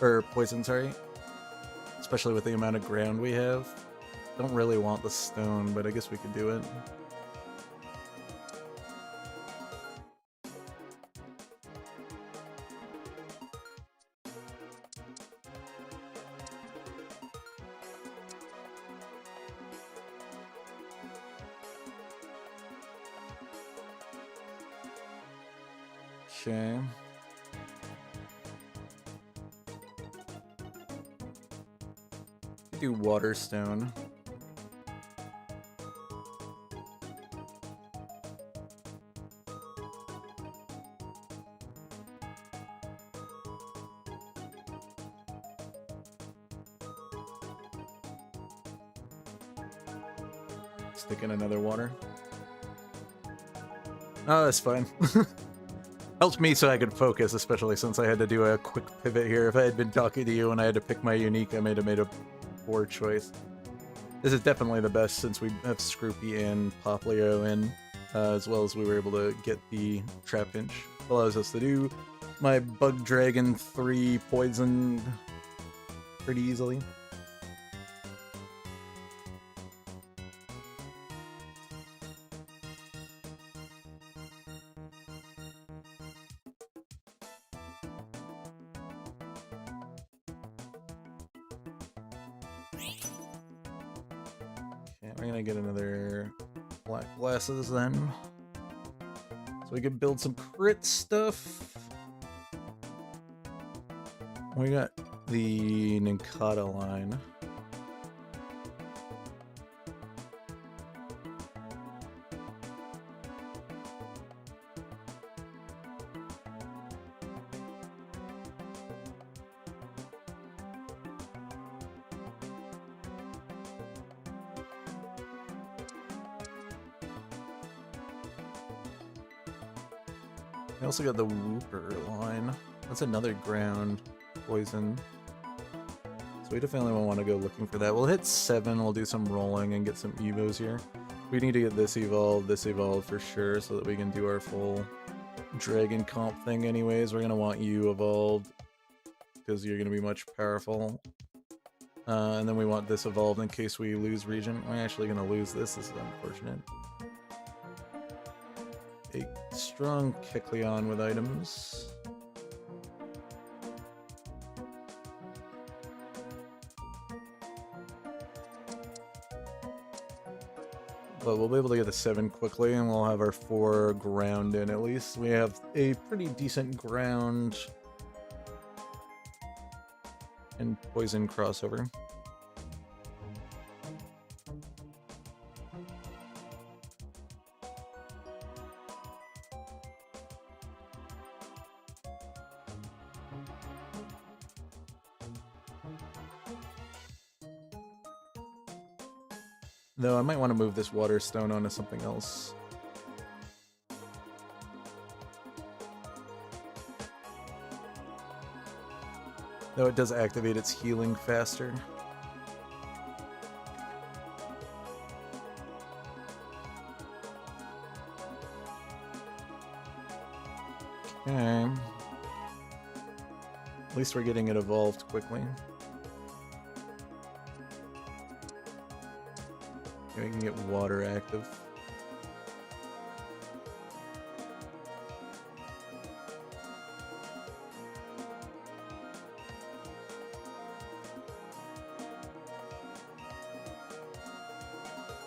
Or poison, sorry. Especially with the amount of ground we have. Don't really want the stone, but I guess we could do it. Okay. Do Waterstone. Stick in another water. Oh, that's fine. Helped me so I could focus, especially since I had to do a quick pivot here. If I had been talking to you and I had to pick my unique, I might have made a poor choice. This is definitely the best since we have Scroopy and Poplio in, as well as we were able to get the Trapinch. Allows us to do my Bug Dragon 3 poisoned pretty easily. We're gonna get another black glasses then. So we can build some crit stuff. We got the Nincada line. We also got the Wooper line. That's another ground poison. So we definitely won't want to go looking for that. We'll hit 7, we'll do some rolling and get some evos here. We need to get this evolved for sure, so that we can do our full dragon comp thing anyways. We're going to want you evolved, because you're going to be much powerful. And then we want this evolved in case we lose region. We're actually going to lose this. This is unfortunate. A strong Kecleon with items. But we'll be able to get the 7 quickly, and we'll have our 4 ground in at least. We have a pretty decent ground and poison crossover. Though I might want to move this water stone onto something else. Though it does activate its healing faster. Okay. At least we're getting it evolved quickly. We can get water active.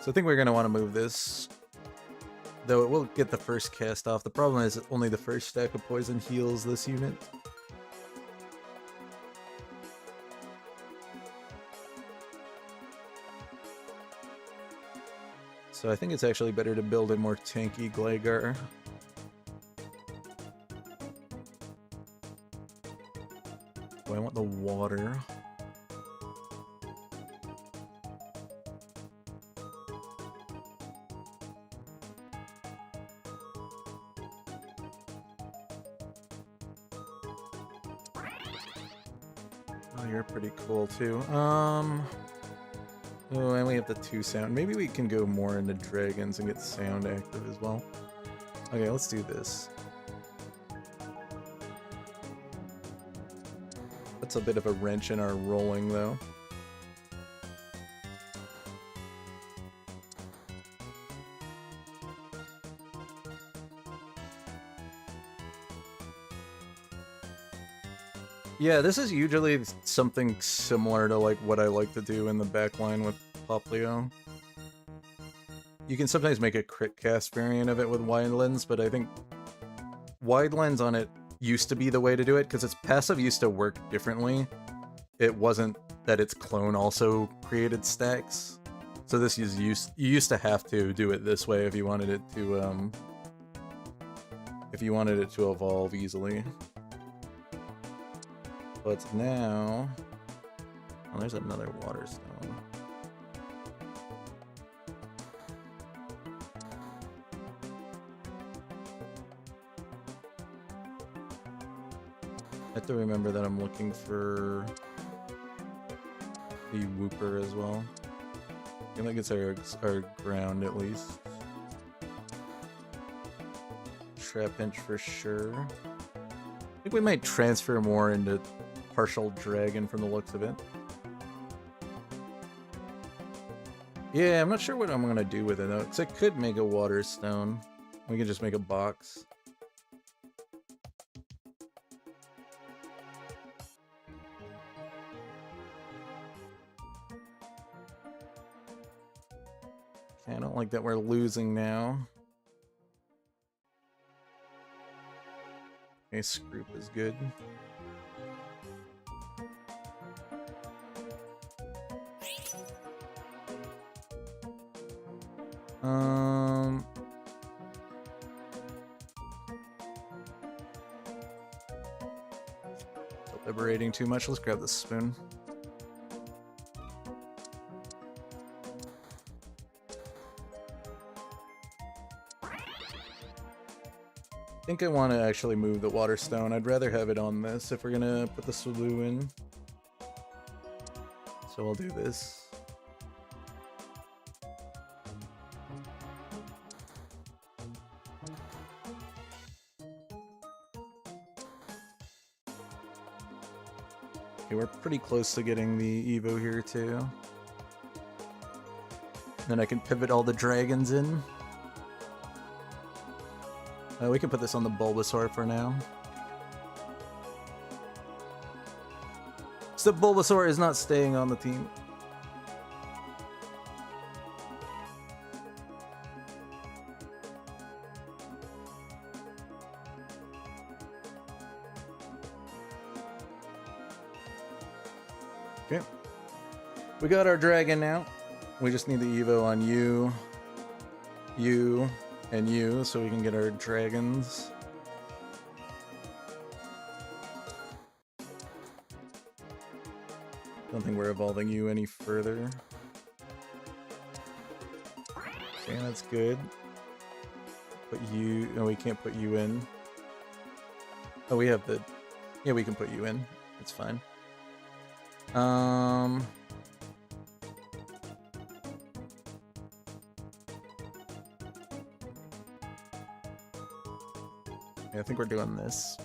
So I think we're going to want to move this. Though it will get the first cast off. The problem is only the first stack of poison heals this unit. So I think it's actually better to build a more tanky Gligar. Oh, I want the water. Oh, you're pretty cool too. Oh, and we have the 2 sound. Maybe we can go more into dragons and get sound active as well. Okay, let's do this. That's a bit of a wrench in our rolling, though. Yeah, this is usually something similar to like what I like to do in the backline with Popplio. You can sometimes make a crit cast variant of it with Wide Lens, but I think Wide Lens on it used to be the way to do it, because its passive used to work differently. It wasn't that its clone also created stacks. So this is you used to have to do it this way if you wanted it to evolve easily. But now... Oh, there's another water stone. I have to remember that I'm looking for the Wooper as well. I feel like it's our ground at least. Trapinch for sure. I think we might transfer more into partial dragon from the looks of it. Yeah, I'm not sure what I'm gonna do with it though, because I could make a water stone. We could just make a box. Okay, I don't like that we're losing now. Okay, Scroop is good. Deliberating too much. Let's grab the spoon. think I want to actually move the water stone. I'd rather have it on this if we're gonna put the Sulu in. So I'll do this. Okay, we're pretty close to getting the Evo here too. Then I can pivot all the dragons in. We can put this on the Bulbasaur for now. So Bulbasaur is not staying on the team. Okay. We got our dragon now. We just need the Evo on you, you, and you, so we can get our dragons. Don't think we're evolving you any further. Okay, that's good. Put you... No, we can't put you in. Oh, we have the... Yeah, we can put you in. That's fine. I think we're doing this.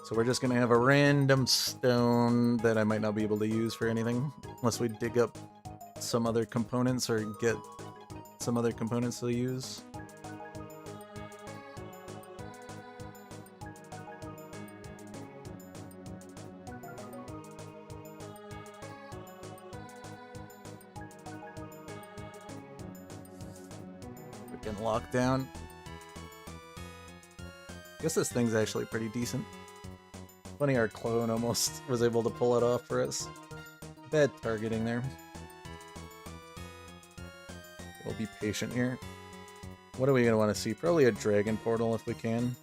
So we're just gonna have a random stone that I might not be able to use for anything unless we dig up some other components or get some other components to use. We're getting locked down. I guess this thing's actually pretty decent. Funny our clone almost was able to pull it off for us. Bad targeting there. We'll be patient here. What are we going to want to see? Probably a dragon portal if we can.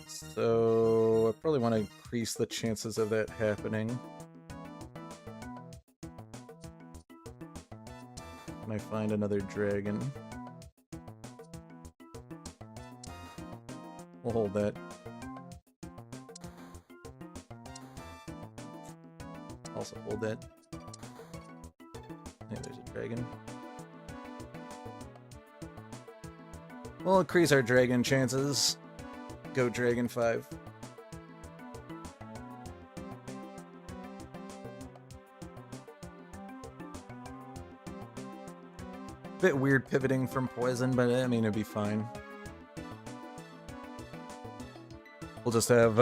So I probably want to increase the chances of that happening. Can I find another dragon? We'll hold that. Also hold that. Yeah, there's a dragon. We'll increase our dragon chances. Go Dragon 5. Bit weird pivoting from poison, but I mean it'd be fine. We'll just have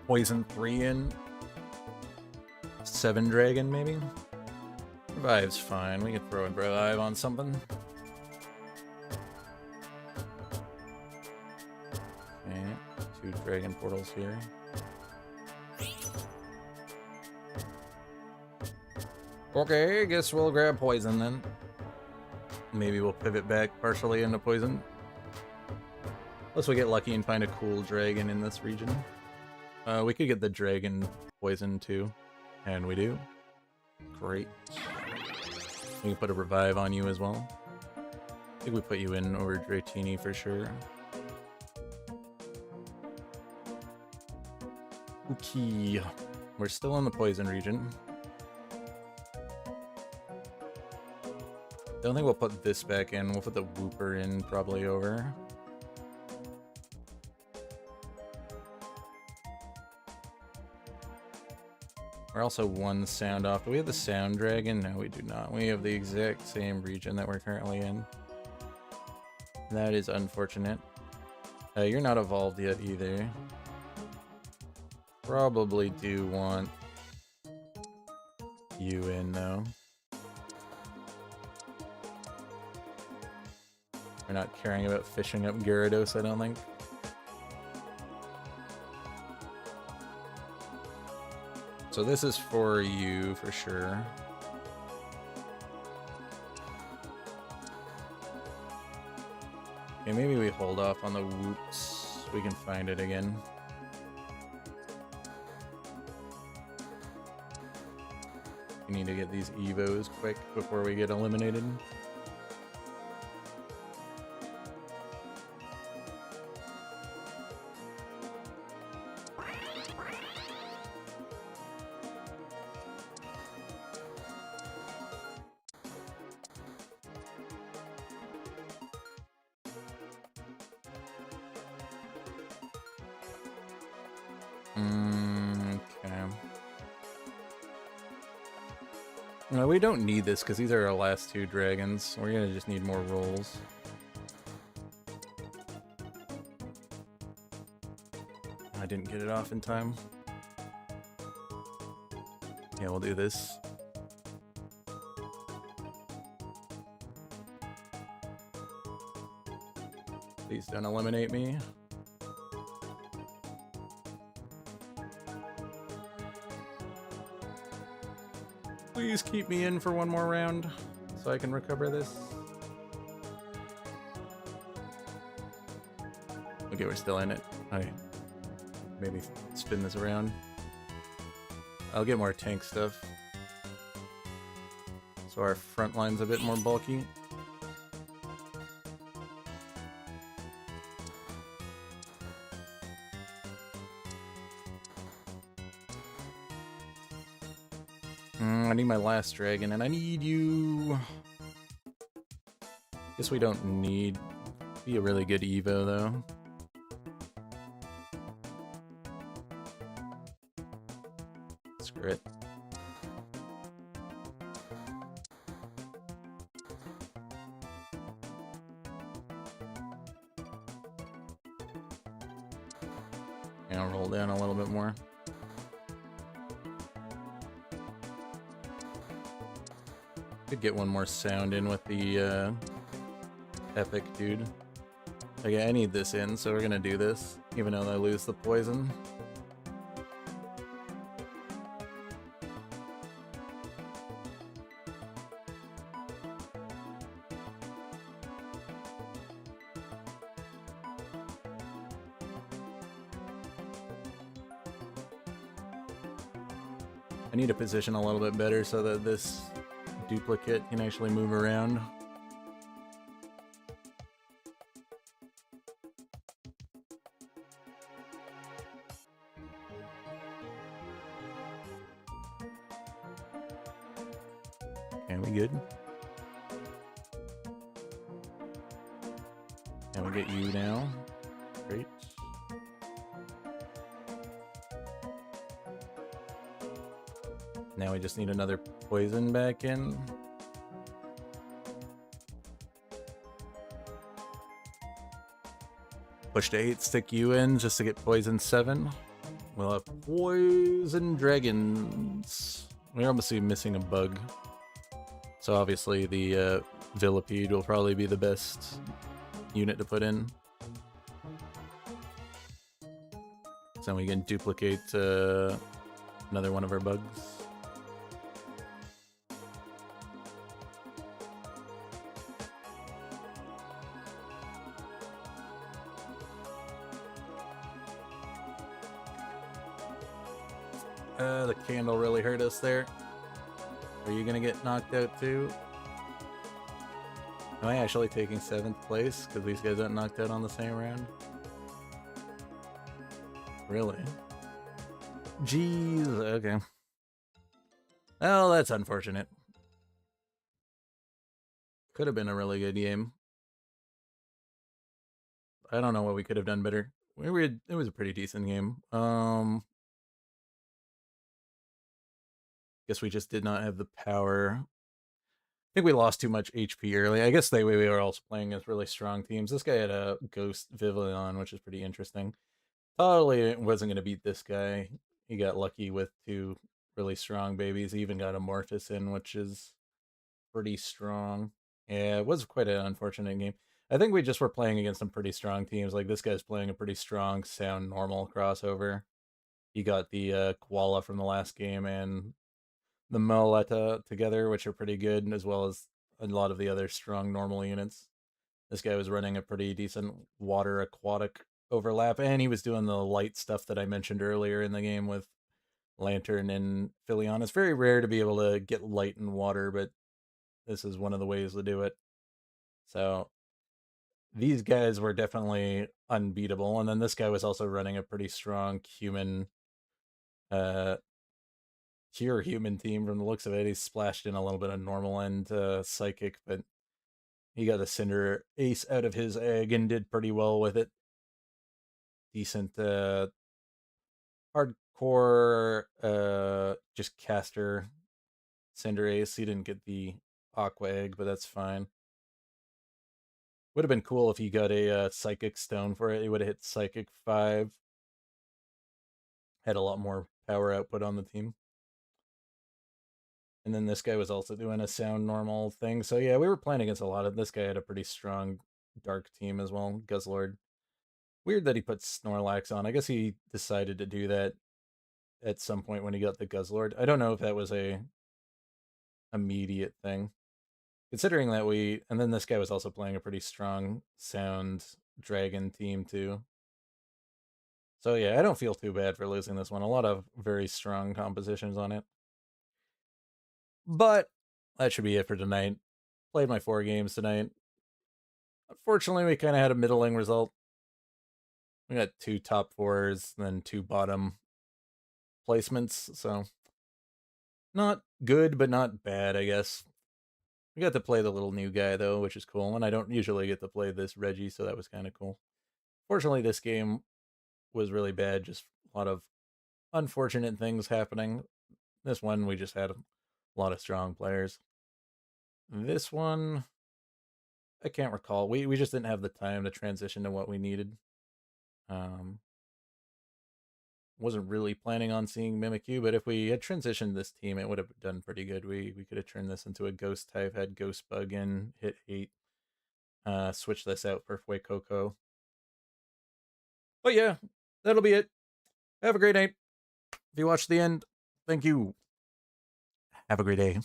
poison 3 in. 7 dragon maybe? Revive's fine. We can throw a revive on something. Okay, 2 dragon portals here. Okay, I guess we'll grab poison then. Maybe we'll pivot back partially into poison. Unless we get lucky and find a cool dragon in this region. We could get the dragon poison too. And we do. Great. We can put a revive on you as well. I think we put you in over Dratini for sure. Okay. We're still in the poison region. Don't think we'll put this back in. We'll put the Wooper in probably over. We're also 1 sound off. Do we have the Sound Dragon? No, we do not. We have the exact same region that we're currently in. That is unfortunate. You're not evolved yet either. Probably do want you in though. We're not caring about fishing up Gyarados, I don't think. So this is for you for sure. Okay, maybe we hold off on the whoops. We can find it again. We need to get these Evos quick before we get eliminated. Okay. No, we don't need this because these are our last two dragons. We're gonna just need more rolls. I didn't get it off in time. Yeah, we'll do this. Please don't eliminate me. Please keep me in for one more round so I can recover this. Okay, we're still in it. Okay. Maybe spin this around. I'll get more tank stuff. So our front line's a bit more bulky. I need my last dragon, and I need you. Guess we don't need. Be a really good Evo though. Screw it. And I'll roll down a little bit more. Could get one more sound in with the epic dude. Okay, I need this in, so we're gonna do this, even though I lose the poison. I need to position a little bit better so that this duplicate can actually move around. Okay, we good? And we get you now. Great. Now we just need another poison back in. Push to 8, stick you in just to get poison 7. We'll have poison dragons. We're almost missing a bug. So obviously the Villipede will probably be the best unit to put in. So we can duplicate another one of our bugs. The candle really hurt us there. Are you gonna get knocked out too? Am I actually taking 7th place because these guys got knocked out on the same round? Really? Jeez, okay. Well, that's unfortunate. Could have been a really good game. I don't know what we could have done better. It was a pretty decent game. Guess we just did not have the power. I think we lost too much HP early. I guess we were also playing as really strong teams. This guy had a Ghost Vivillon, which is pretty interesting. Totally wasn't going to beat this guy. He got lucky with 2 really strong babies. He even got Amorphous in, which is pretty strong. Yeah, it was quite an unfortunate game. I think we just were playing against some pretty strong teams. Like, this guy's playing a pretty strong sound normal crossover. He got the Koala from the last game and the Meleta together, which are pretty good, as well as a lot of the other strong normal units. This guy was running a pretty decent water aquatic overlap, and he was doing the light stuff that I mentioned earlier in the game with Lantern and Philion. It's very rare to be able to get light and water, but this is one of the ways to do it. So these guys were definitely unbeatable, and then this guy was also running a pretty strong human pure human team from the looks of it. He splashed in a little bit of normal and psychic, but he got a Cinder Ace out of his egg and did pretty well with it. Decent hardcore just caster Cinderace. He didn't get the Aqua Egg, but that's fine. Would have been cool if he got a Psychic Stone for it. He would have hit Psychic 5. Had a lot more power output on the team. And then this guy was also doing a sound normal thing. So yeah, we were playing against a lot of this guy had a pretty strong dark team as well, Guzzlord. Weird that he put Snorlax on. I guess he decided to do that at some point when he got the Guzzlord. I don't know if that was a immediate thing. Considering that and then this guy was also playing a pretty strong sound dragon team too. So yeah, I don't feel too bad for losing this one. A lot of very strong compositions on it. But that should be it for tonight. Played my 4 games tonight. Unfortunately, we kind of had a middling result. We got 2 top 4s, then 2 bottom placements, so not good, but not bad, I guess. We got to play the little new guy, though, which is cool, and I don't usually get to play this Reggie, so that was kind of cool. Fortunately, this game was really bad, just a lot of unfortunate things happening. This one, we just had a lot of strong players. This one, I can't recall. We just didn't have the time to transition to what we needed. Wasn't really planning on seeing Mimikyu, but if we had transitioned this team, it would have done pretty good. We could have turned this into a ghost type, had Ghost Bug in, hit 8, switch this out for Fuecoco. But yeah, that'll be it. Have a great night. If you watched the end, thank you. Have a great day.